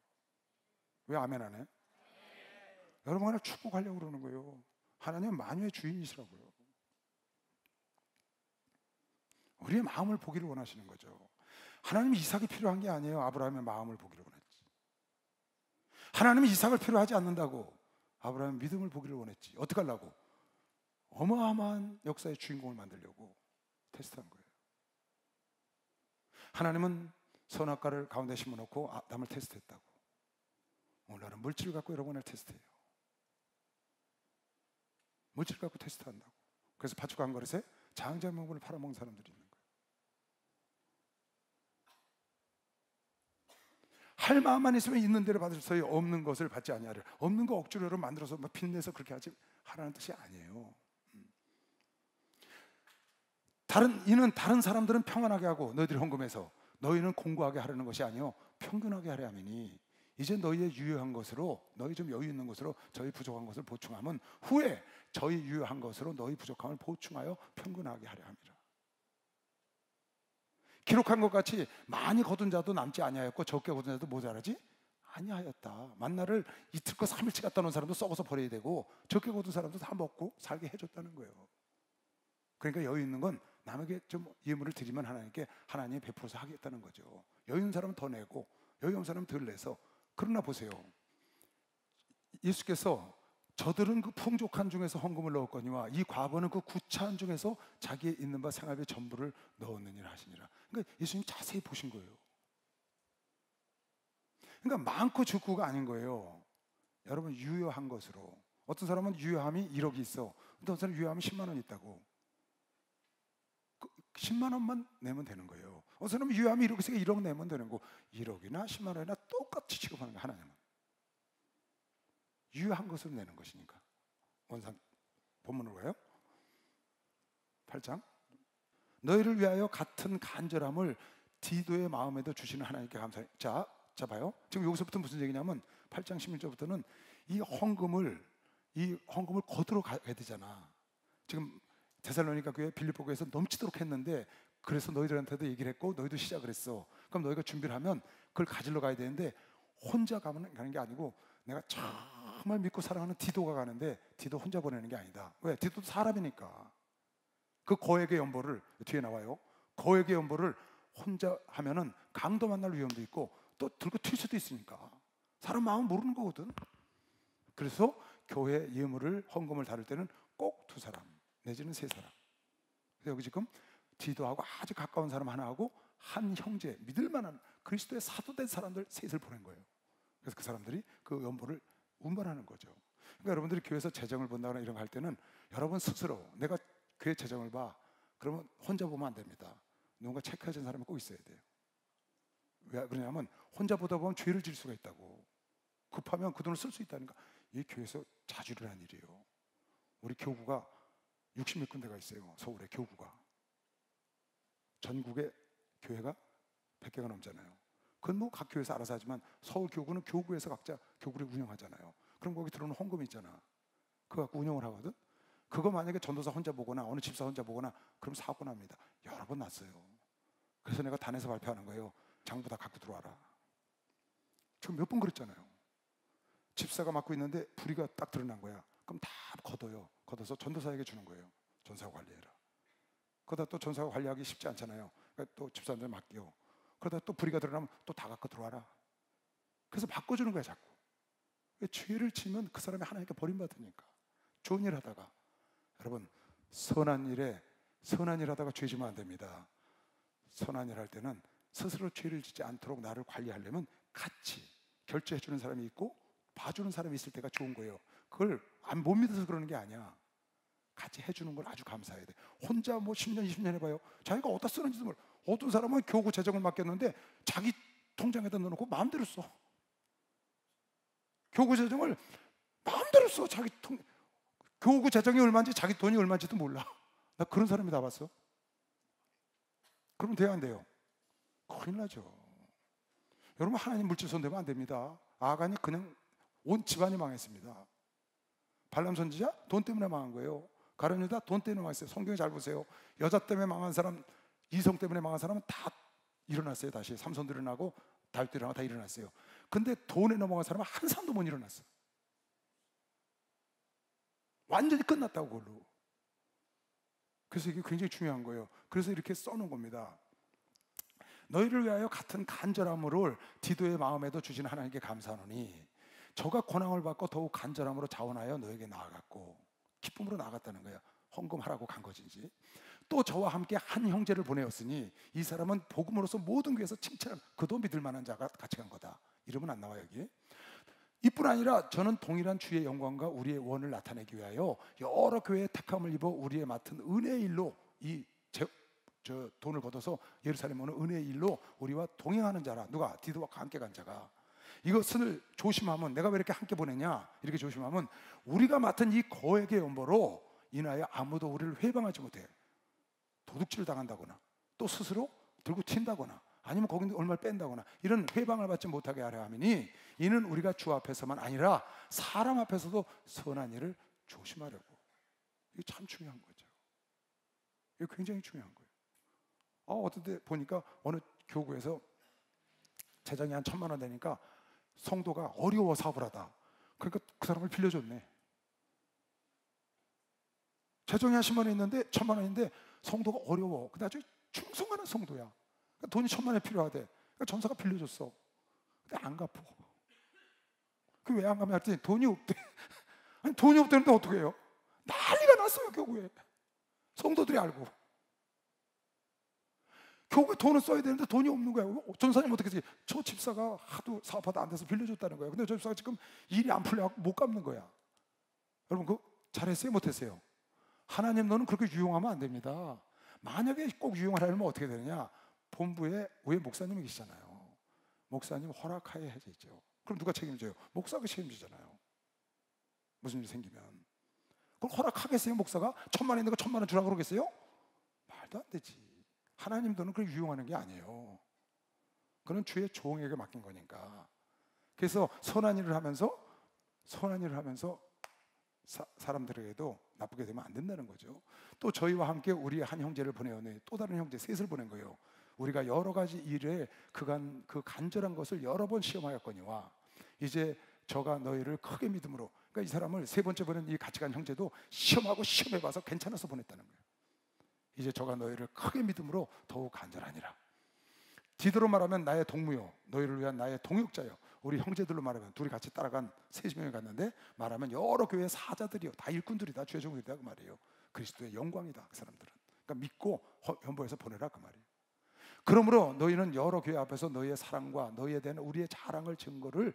왜 아멘 안 해? 여러분을 축복하려고 그러는 거예요. 하나님은 만유의 주인이시라고요. 우리의 마음을 보기를 원하시는 거죠. 하나님이 이삭이 필요한 게 아니에요. 아브라함의 마음을 보기를 원했지. 하나님이 이삭을 필요하지 않는다고 아브라함은 믿음을 보기를 원했지. 어떻게 하려고? 어마어마한 역사의 주인공을 만들려고 테스트한 거예요. 하나님은 선악과를 가운데 심어놓고 아담을 테스트했다고. 오늘날은 물질을 갖고 여러분을 테스트해요. 물질을 갖고 테스트한다고. 그래서 밭주고 한 그릇에 장자명분을 팔아먹는 사람들이 있는 거예요. 할 마음만 있으면 있는 대로 받을 수 있어요. 없는 것을 받지 아니하리라. 없는 거 억지로 여러분 만들어서 막 빚내서 그렇게 하지 하라는 뜻이 아니에요. 이는 다른 사람들은 평안하게 하고 너희들이 헌금해서 너희는 공고하게 하려는 것이 아니요 평균하게 하려 함이니 이제 너희의 유효한 것으로, 너희 좀 여유 있는 것으로 저희 부족한 것을 보충하면 후에 저희 유효한 것으로 너희 부족함을 보충하여 평균하게 하려 함이라. 기록한 것 같이 많이 거둔 자도 남지 아니하였고 적게 거둔 자도 모자라지 아니하였다. 만나를 이틀과 3일치 갖다 놓은 사람도 썩어서 버려야 되고 적게 거둔 사람도 다 먹고 살게 해줬다는 거예요. 그러니까 여유 있는 건 남에게 좀 예물을 드리면 하나님께 하나님이 베풀어서 하겠다는 거죠. 여유 있는 사람은 더 내고 여유 없는 사람은 덜 내서. 그러나 보세요, 예수께서 저들은 그 풍족한 중에서 헌금을 넣었거니와 이 과부는 그 구차한 중에서 자기의 있는 바 생활비의 전부를 넣었느니라 하시니라. 그러니까 예수님 자세히 보신 거예요. 그러니까 많고 적고가 아닌 거예요. 여러분, 유효한 것으로. 어떤 사람은 유효함이 1억이 있어. 어떤 사람은 유효함이 10만 원 있다고. 10만 원만 내면 되는 거예요. 어떤 사람은 유효함이 1억 있으니까 1억 내면 되는 거. 1억이나 10만 원이나 똑같이 취급하는 거예요. 하나님은 유효한 것으로 내는 것이니까. 원상 본문으로 가요. 8장. 너희를 위하여 같은 간절함을 디도의 마음에도 주시는 하나님께 감사해. 자 봐요. 지금 여기서부터 무슨 얘기냐면 8장 16절부터는 이 헌금을 거두러 가야 되잖아. 지금 데살로니가 교회 빌립보 교회에서 넘치도록 했는데, 그래서 너희들한테도 얘기를 했고 너희도 시작을 했어. 그럼 너희가 준비를 하면 그걸 가지러 가야 되는데 혼자 가는 게 아니고 내가 정말 믿고 사랑하는 디도가 가는데 디도 혼자 보내는 게 아니다. 왜? 디도도 사람이니까. 그 거액의 연보를 뒤에 나와요. 거액의 연보를 혼자 하면은 강도 만날 위험도 있고 또 들고 튈 수도 있으니까. 사람 마음 모르는 거거든. 그래서 교회 예물을 헌금을 다룰 때는 꼭 2사람 내지는 3사람. 그래서 여기 지금 디도하고 아주 가까운 사람 하나하고 한 형제, 믿을 만한 그리스도의 사도된 사람들 셋을 보낸 거예요. 그래서 그 사람들이 그 연보를 운반하는 거죠. 그러니까 여러분들이 교회에서 재정을 본다거나 이런 거 할 때는 여러분 스스로 내가 교회 재정을 봐. 그러면 혼자 보면 안 됩니다. 누군가 체크해준 사람이 꼭 있어야 돼요. 왜 그러냐면 혼자 보다 보면 죄를 질 수가 있다고. 급하면 그 돈을 쓸 수 있다니까. 이 교회에서 자주 일어난 일이에요. 우리 교구가 60몇 군데가 있어요. 서울에 교구가. 전국에 교회가 100개가 넘잖아요. 그건 뭐 각 교회에서 알아서 하지만 서울 교구는 교구에서 각자 교구를 운영하잖아요. 그럼 거기 들어오는 헌금이 있잖아. 그거 갖고 운영을 하거든. 그거 만약에 전도사 혼자 보거나 어느 집사 혼자 보거나 그럼 사고 납니다. 여러 번 났어요. 그래서 내가 단에서 발표하는 거예요. 장부 다 갖고 들어와라. 저 몇 번 그랬잖아요. 집사가 맡고 있는데 불의가 딱 드러난 거야. 그럼 다 걷어요. 걷어서 전도사에게 주는 거예요. 전사가 관리해라. 그러다 또 전사가 관리하기 쉽지 않잖아요. 그러니까 또 집사한테 맡겨. 그러다 또 불의가 드러나면 또 다 갖고 들어와라. 그래서 바꿔주는 거야 자꾸. 죄를 지면 그 사람이 하나님께 버림받으니까. 좋은 일 하다가 여러분 선한 일 하다가 죄 지면 안 됩니다. 선한 일 할 때는 스스로 죄를 짓지 않도록 나를 관리하려면 같이 결제해 주는 사람이 있고 봐주는 사람이 있을 때가 좋은 거예요. 그걸 못 믿어서 그러는 게 아니야. 같이 해주는 걸 아주 감사해야 돼. 혼자 뭐 10년 20년 해봐요. 자기가 어디다 쓰는지도 몰라. 어떤 사람은 교구 재정을 맡겼는데 자기 통장에다 넣어놓고 마음대로 써. 교구 재정을 마음대로 써. 교구 재정이 얼마인지 자기 돈이 얼마인지도 몰라. 나 그런 사람이 다 봤어. 그러면 돼야 안 돼요? 큰일 나죠. 여러분 하나님 물질 손대면 안 됩니다. 아간이 그냥 온 집안이 망했습니다. 발람 선지자 돈 때문에 망한 거예요. 가룟 유다 돈 때문에 망했어요. 성경에 잘 보세요. 여자 때문에 망한 사람, 이성 때문에 망한 사람은 다 일어났어요. 다시 삼손도 일어나고 다윗도 일어나고 다 일어났어요. 근데 돈에 넘어간 사람은 한 사람도 못 일어났어. 완전히 끝났다고 그걸로. 그래서 이게 굉장히 중요한 거예요. 그래서 이렇게 써놓은 겁니다. 너희를 위하여 같은 간절함으로 디도의 마음에도 주시는 하나님께 감사하노니 저가 고난을 받고 더욱 간절함으로 자원하여 너에게 나아갔고 기쁨으로 나아갔다는 거예요. 헌금하라고 간 것인지. 또 저와 함께 한 형제를 보내었으니 이 사람은 복음으로서 모든 교회에서 칭찬, 그도 믿을 만한 자가 같이 간 거다. 이름은 안 나와요 여기. 이뿐 아니라 저는 동일한 주의 영광과 우리의 원을 나타내기 위하여 여러 교회의 택함을 입어 우리의 맡은 은혜의 일로 저 돈을 걷어서 예루살렘 오는 은혜의 일로 우리와 동행하는 자라. 누가? 디도와 함께 간 자가. 이것을 조심하면, 내가 왜 이렇게 함께 보내냐, 이렇게 조심하면 우리가 맡은 이 거액의 연보로 인하여 아무도 우리를 회방하지 못해. 도둑질 당한다거나 또 스스로 들고 튄다거나 아니면 거기 얼마를 뺀다거나 이런 회방을 받지 못하게 하려 함이니 이는 우리가 주 앞에서만 아니라 사람 앞에서도 선한 일을 조심하려고. 이게 참 중요한 거죠. 이게 굉장히 중요한 거예요. 어떤 때 보니까 어느 교구에서 재정이 한 1,000만 원 되니까 성도가 어려워 사업을 하다. 그러니까 그 사람을 빌려줬네. 재정이 한 10만 원 있는데 1,000만 원인데 성도가 어려워. 근데 아주 충성하는 성도야. 그러니까 돈이 1,000만 원이 필요하대. 그러니까 전사가 빌려줬어. 근데 안 갚어. 그 왜 안 갚냐 했더니 돈이 없대. 아니 돈이 없다는데 어떻게 해요? 난리가 났어요 교구에. 성도들이 알고. 교구에 돈을 써야 되는데 돈이 없는 거야. 전사님 어떻게 했지? 저 집사가 하도 사업하다 안 돼서 빌려줬다는 거야. 근데 저 집사가 지금 일이 안 풀려갖고 못 갚는 거야. 여러분 그거 잘했어요? 못했어요? 하나님 너는 그렇게 유용하면 안 됩니다. 만약에 꼭 유용하려면 어떻게 되느냐? 본부에 위에 목사님이 계시잖아요. 목사님 허락하에 해져 있죠. 그럼 누가 책임져요? 목사가 책임지잖아요. 무슨 일이 생기면. 그걸 허락하겠어요? 목사가 1,000만 원 있는 거 1,000만 원 주라고 그러겠어요? 말도 안 되지. 하나님 돈은 그렇게 유용하는 게 아니에요. 그건 주의 종에게 맡긴 거니까. 그래서 선한 일을 하면서 사람들에게도 나쁘게 되면 안 된다는 거죠. 또 저희와 함께 우리 한 형제를 보내오니 또 다른 형제 셋을 보낸 거예요. 우리가 여러 가지 일에 그 간절한 것을 여러 번 시험하였거니와 이제 저가 너희를 크게 믿음으로. 그러니까 이 사람을 세 번째 보낸 이 같이 간 형제도 시험하고 시험해봐서 괜찮아서 보냈다는 거예요. 이제 저가 너희를 크게 믿음으로 더욱 간절하니라. 디도로 말하면 나의 동무요, 너희를 위한 나의 동역자요. 우리 형제들로 말하면 둘이 같이 따라간 30명이 갔는데 말하면 여러 교회 사자들이요, 다 일꾼들이다, 주의 종들이다 그 말이에요. 그리스도의 영광이다 그 사람들은. 그러니까 믿고 연보해서 보내라 그 말이에요. 그러므로 너희는 여러 교회 앞에서 너희의 사랑과 너희에 대한 우리의 자랑을 증거를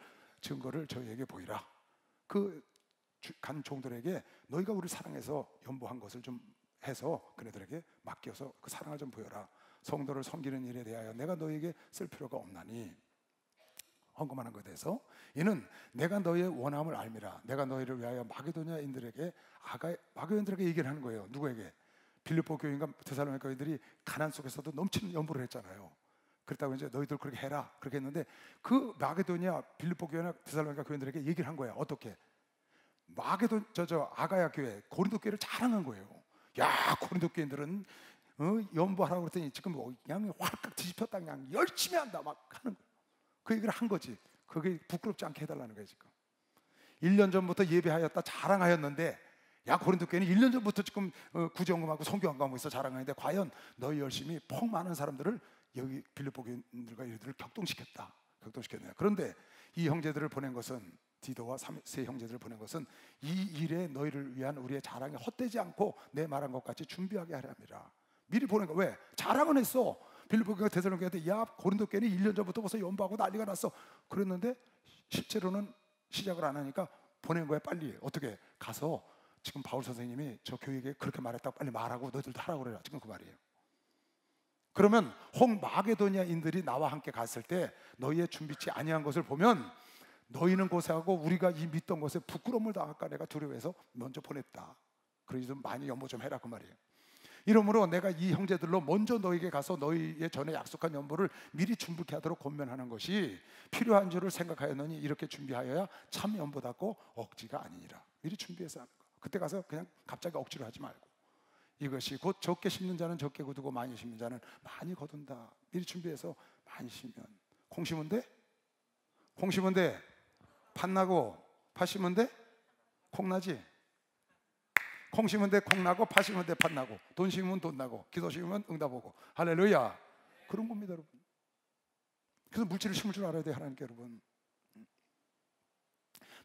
저희에게 보이라. 그 간 종들에게 너희가 우리를 사랑해서 연보한 것을 좀 해서 그네들에게 맡겨서 그 사랑을 좀 보여라. 성도를 섬기는 일에 대하여 내가 너희에게 쓸 필요가 없나니. 헌금하는 것에 대해서 이는 내가 너희의 원함을 알미라. 내가 너희를 위하여 마게도냐인들에게 마게도냐인들에게 얘기를 하는 거예요. 누구에게? 빌립보 교인과 데살로니가 교인들이 가난 속에서도 넘치는 연보를 했잖아요. 그렇다고 이제 너희들 그렇게 해라 그렇게 했는데 그 마게도냐 빌립보 교회나 데살로니가 교인들에게 얘기를 한 거야. 어떻게? 아가야 교회 고린도 교회를 자랑한 거예요. 야, 고린도 교인들은 연보하라고 그랬더니 지금 그냥 활깍 뒤집혔다, 그냥 열심히 한다 막 하는 거예요. 그 얘기를 한 거지. 그게 부끄럽지 않게 해달라는 거예요. 지금 1년 전부터 예배하였다 자랑하였는데, 야, 고린도 교회는 1년 전부터 지금 구제헌금하고 성경헌금하고 있어 자랑하는데 과연 너희 열심히 폭 많은 사람들을 여기 빌립보 교인들과 이들을 격동시켰냐. 그런데 이 형제들을 보낸 것은, 디도와 세 형제들을 보낸 것은 이 일에 너희를 위한 우리의 자랑이 헛되지 않고 내 말한 것 같이 준비하게 하려 함이라. 미리 보낸 거. 왜? 자랑은 했어. 빌립보 교회가 데살로니가한테 야, 고린도 교회는 1년 전부터 벌써 연보하고 난리가 났어 그랬는데 실제로는 시작을 안 하니까 보낸 거야. 빨리 어떻게 가서 지금 바울 선생님이 저 교회에게 그렇게 말했다고 빨리 말하고 너희들도 하라고 그래라. 지금 그 말이에요. 그러면 마게도냐인들이 나와 함께 갔을 때 너희의 준비치 아니한 것을 보면 너희는 고생하고 우리가 이 믿던 것에 부끄러움을 당할까 내가 두려워해서 먼저 보냈다. 그러니 좀 많이 연보 좀 해라 그 말이에요. 이러므로 내가 이 형제들로 먼저 너희에게 가서 너희의 전에 약속한 연보를 미리 준비케 하도록 권면하는 것이 필요한 줄을 생각하였느니 이렇게 준비하여야 참 연보답고 억지가 아니니라. 미리 준비해서 하는 거. 그때 가서 그냥 갑자기 억지로 하지 말고, 이것이 곧 적게 심는 자는 적게 거두고 많이 심는 자는 많이 거둔다. 미리 준비해서 많이 심으면 콩 심으면 돼? 콩 심으면 돼? 팥 나고 팥 심으면 돼? 콩 나지? 콩 심으면 돼, 콩 나고, 팥 심으면 돼, 팥 나고, 돈 심으면 돈 나고, 기도 심으면 응답 오고. 할렐루야. 그런 겁니다, 여러분. 그래서 물질을 심을 줄 알아야 돼요, 하나님께. 여러분,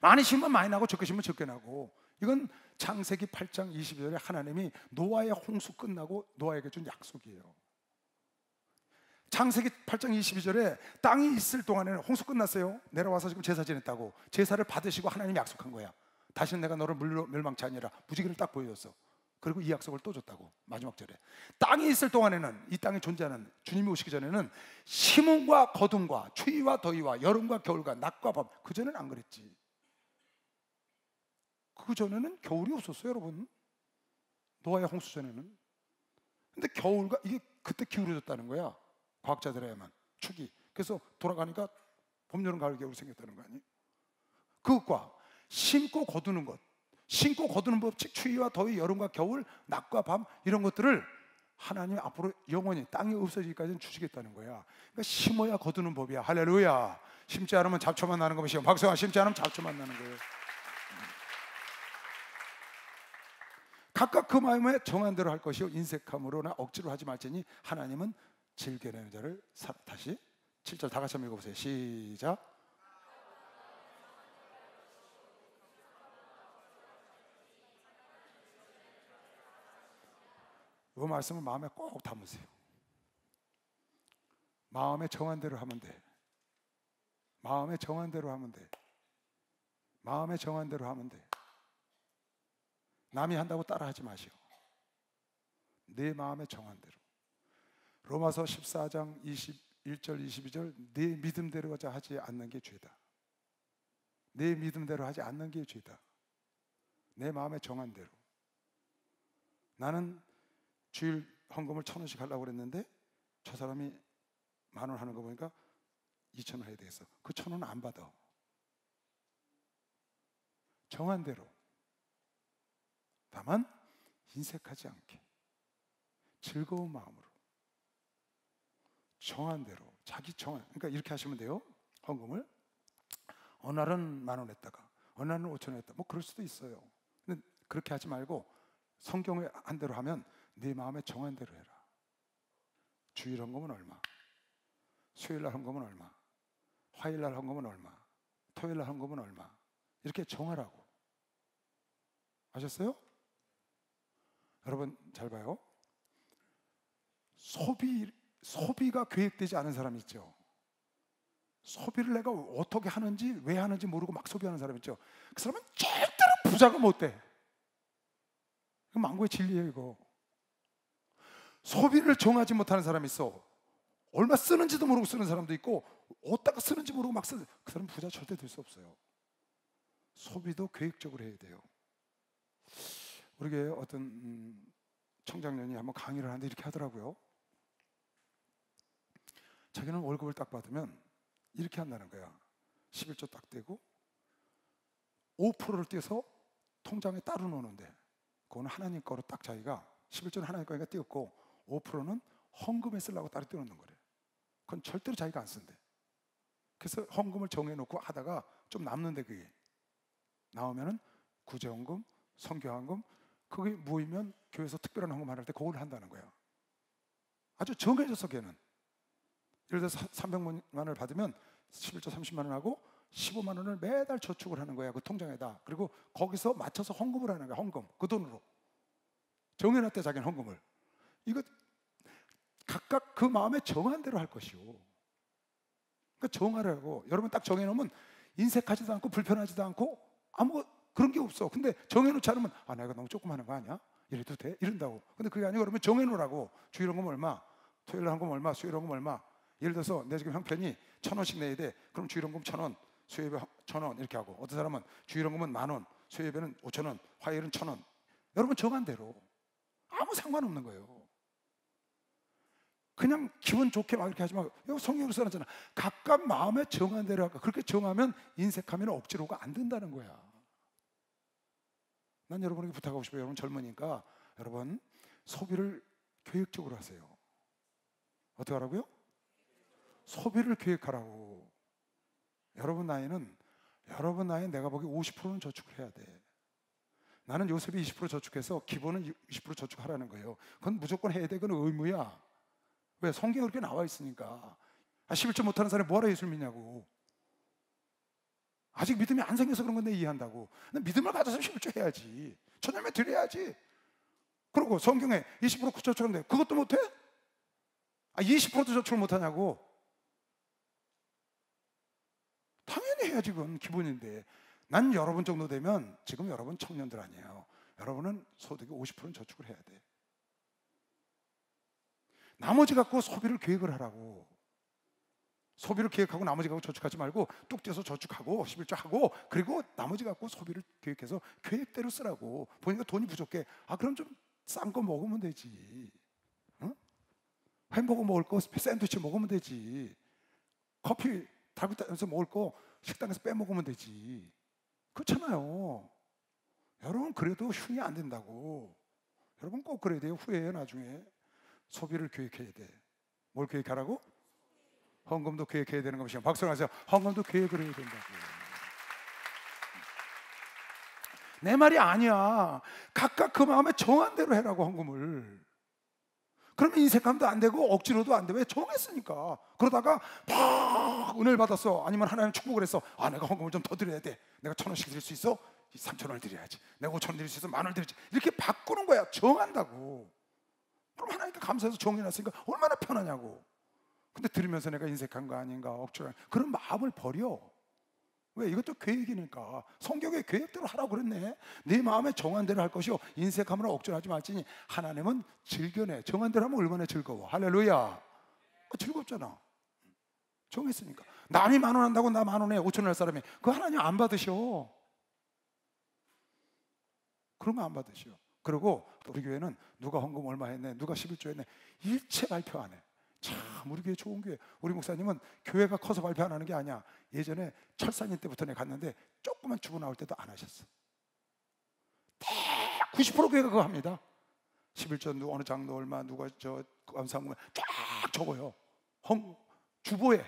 많이 심으면 많이 나고 적게 심으면 적게 나고. 이건 창세기 8장 22절에 하나님이 노아의 홍수 끝나고 노아에게 준 약속이에요. 창세기 8장 22절에 땅이 있을 동안에는 홍수 끝났어요. 내려와서 지금 제사 지냈다고. 제사를 받으시고 하나님이 약속한 거야. 다시는 내가 너를 멸망치 아니라 무지개를 딱 보여줬어. 그리고 이 약속을 또 줬다고. 마지막 절에 땅이 있을 동안에는, 이 땅에 존재하는 주님이 오시기 전에는 심음과 거둠과 추위와 더위와 여름과 겨울과 낮과 밤, 그 전에는 안 그랬지. 그 전에는 겨울이 없었어요, 여러분. 노아의 홍수 전에는. 근데 겨울과 이게 그때 기울어졌다는 거야. 과학자들에 의하면 축이. 그래서 돌아가니까 봄, 여름, 가을, 겨울이 생겼다는 거 아니에요? 그것과 심고 거두는 것, 심고 거두는 법칙, 추위와 더위, 여름과 겨울, 낮과 밤, 이런 것들을 하나님이 앞으로 영원히 땅이 없어지기까지는 주시겠다는 거야. 그러니까 심어야 거두는 법이야. 할렐루야. 심지 않으면 잡초만 나는 것이요. 박수와 심지 않으면 잡초만 나는 거예요. 각각 그 마음에 정한 대로 할 것이요 인색함으로나 억지로 하지 말지니 하나님은 즐겨내는 자를 다시 7절 다 같이 한번 읽어보세요. 시작. 이 말씀을 마음에 꼭 담으세요. 마음에 정한 대로 하면 돼. 마음에 정한 대로 하면 돼. 마음에 정한 대로 하면 돼. 남이 한다고 따라하지 마시오. 내 마음에 정한 대로. 로마서 14장 21절 22절 내 믿음대로 하지 않는 게 죄다. 내 믿음대로 하지 않는 게 죄다. 내 마음에 정한 대로. 나는 주일 헌금을 1,000원씩 하려고 그랬는데 저 사람이 10,000원 하는 거 보니까 2,000원 해야 되겠어. 그 1,000원 안 받아. 정한 대로. 다만 인색하지 않게 즐거운 마음으로 정한 대로 자기 정한. 그러니까 이렇게 하시면 돼요. 헌금을 어느 날은 10,000원 했다가 어느 날은 5,000원 했다. 뭐 그럴 수도 있어요. 근데 그렇게 하지 말고 성경에 한 대로 하면 네 마음에 정한 대로 해라. 주일 헌금은 얼마? 수요일 날 헌금은 얼마? 화요일 날 헌금은 얼마? 토요일 날 헌금은 얼마? 이렇게 정하라고. 아셨어요? 여러분 잘 봐요. 소비가 계획되지 않은 사람 있죠. 소비를 내가 어떻게 하는지 왜 하는지 모르고 막 소비하는 사람 있죠. 그 사람은 절대로 부자가 못 돼. 이거 망고의 진리예요. 이거. 소비를 정하지 못하는 사람이 있어. 얼마 쓰는지도 모르고 쓰는 사람도 있고 어디다가 쓰는지 모르고 막 쓰는, 그 사람은 부자 절대 될 수 없어요. 소비도 계획적으로 해야 돼요. 우리 교회 어떤 청장년이 한번 강의를 하는데 이렇게 하더라고요. 자기는 월급을 딱 받으면 이렇게 한다는 거야. 11조 딱 떼고 5%를 떼서 통장에 따로 넣는데 그거는 하나님 거로 딱 자기가 11조는 하나님 거니까 띄었고 5%는 헌금에 쓰려고 따로 띄어놓는 거래. 그건 절대로 자기가 안 쓴대. 그래서 헌금을 정해놓고 하다가 좀 남는데 그게 나오면은 구제헌금, 선교헌금 그게 모이면 교회에서 특별한 헌금 할 때 그걸 한다는 거야. 아주 정해져서 걔는 예를 들어서 300만 원을 받으면 11조 30만 원 하고 15만 원을 매달 저축을 하는 거야. 그 통장에다. 그리고 거기서 맞춰서 헌금을 하는 거야. 헌금. 그 돈으로. 정해놨대 자기는 헌금을. 이거 각각 그 마음에 정한 대로 할 것이오. 그러니까 정하라고. 여러분 딱 정해놓으면 인색하지도 않고 불편하지도 않고 아무 그런 게 없어. 근데 정해놓지 않으면 아 내가 너무 조금 하는 거 아니야? 이래도 돼? 이런다고. 근데 그게 아니고 그러면 정해놓으라고. 주일 헌금 얼마? 토요일 헌금 얼마? 수요일 헌금 얼마? 예를 들어서 내 지금 형편이 1,000원씩 내야 돼. 그럼 주일 헌금 1,000원, 수요일에 1,000원 이렇게 하고 어떤 사람은 주일 헌금은 10,000원, 수요일에는 5,000원, 화요일은 1,000원. 여러분 정한 대로 아무 상관없는 거예요. 그냥 기분 좋게 막 이렇게 하지 말고 이거 성경으로 써놨잖아. 각각 마음에 정한 대로 할까. 그렇게 정하면 인색하면 억지로가 안 된다는 거야. 난 여러분에게 부탁하고 싶어요. 여러분 젊으니까 여러분 소비를 계획적으로 하세요. 어떻게 하라고요? 소비를 계획하라고. 여러분 나이는 내가 보기 50%는 저축을 해야 돼. 나는 요셉이 20% 저축해서 기본은 20% 저축하라는 거예요. 그건 무조건 해야 돼. 그건 의무야. 왜? 성경에 그렇게 나와 있으니까. 11조 못하는 사람이 뭐하러 예수를 믿냐고. 아직 믿음이 안 생겨서 그런 건데 이해한다고. 믿음을 가져서 11조 해야지. 천열매 드려야지. 그리고 성경에 20% 저축하는데 그것도 못해? 20%도 저축을 못하냐고. 당연히 해야지. 그건 기본인데. 난 여러분 정도 되면 지금 여러분 청년들 아니에요. 여러분은 소득의 50%는 저축을 해야 돼. 나머지 갖고 소비를 계획을 하라고. 소비를 계획하고 나머지 갖고 저축하지 말고 뚝 떼서 저축하고 11조 하고 그리고 나머지 갖고 소비를 계획해서 계획대로 쓰라고. 보니까 돈이 부족해. 그럼 좀 싼 거 먹으면 되지. 응? 햄버거 먹을 거 샌드위치 먹으면 되지. 커피 달고 따면서 먹을 거 식당에서 빼 먹으면 되지. 그렇잖아요. 여러분 그래도 흉이 안 된다고. 여러분 꼭 그래야 돼요. 후회해요 나중에. 소비를 계획해야 돼. 뭘 계획하라고? 헌금도 계획해야 되는 것이요. 박수를 하세요. 헌금도 계획을 해야 된다고. 내 말이 아니야. 각각 그 마음에 정한 대로 해라고 헌금을. 그러면 인색함도 안 되고 억지로도 안 돼. 왜? 정했으니까. 그러다가 막 은혜를 받았어. 아니면 하나님 축복을 했어. 내가 헌금을 좀 더 드려야 돼. 내가 1,000원씩 드릴 수 있어? 3,000원을 드려야지. 내가 5,000원 드릴 수 있어? 10,000원 드리지. 이렇게 바꾸는 거야. 정한다고. 그럼 하나님께 감사해서 정해놨으니까 얼마나 편하냐고. 근데 들으면서 내가 인색한 거 아닌가 억지로 그런 마음을 버려. 왜? 이것도 계획이니까. 성경의 계획대로 하라고 그랬네. 네 마음에 정한 대로 할 것이요 인색함으로 억지로 하지 말지니 하나님은 즐겨내. 정한 대로 하면 얼마나 즐거워. 할렐루야. 즐겁잖아. 정했으니까. 남이 10,000원 한다고 나 10,000원에 5,000원 할 사람이 그거 하나님 안 받으셔. 그런 거 안 받으셔. 그리고 우리 교회는 누가 헌금 얼마 했네, 누가 11조 했네 일체 발표 안 해. 참 우리 교회 좋은 교회. 우리 목사님은 교회가 커서 발표 안 하는 게 아니야. 예전에 철사님 때부터 내가 갔는데 조금만 주고 나올 때도 안 하셨어. 90% 교회가 그거 합니다. 11조 누구 어느 장로 얼마 누가 저 감사함 쫙 적어요. 주보에.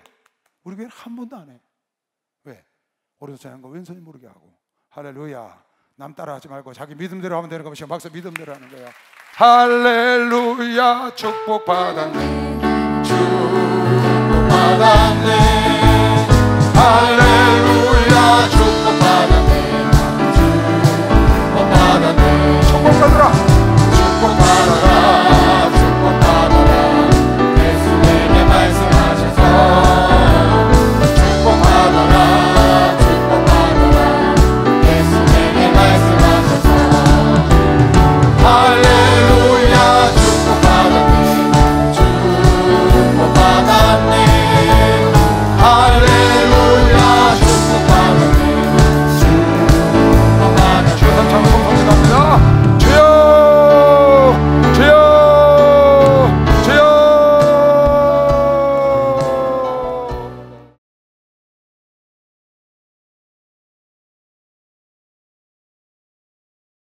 우리 교회는 한 번도 안 해. 왜? 오른손에 한 거 왼손이 모르게 하고. 할렐루야. 남 따라하지 말고 자기 믿음대로 하면 되는 것이야. 막상 믿음대로 하는 거야. 할렐루야. 축복받았네. 축복받았네.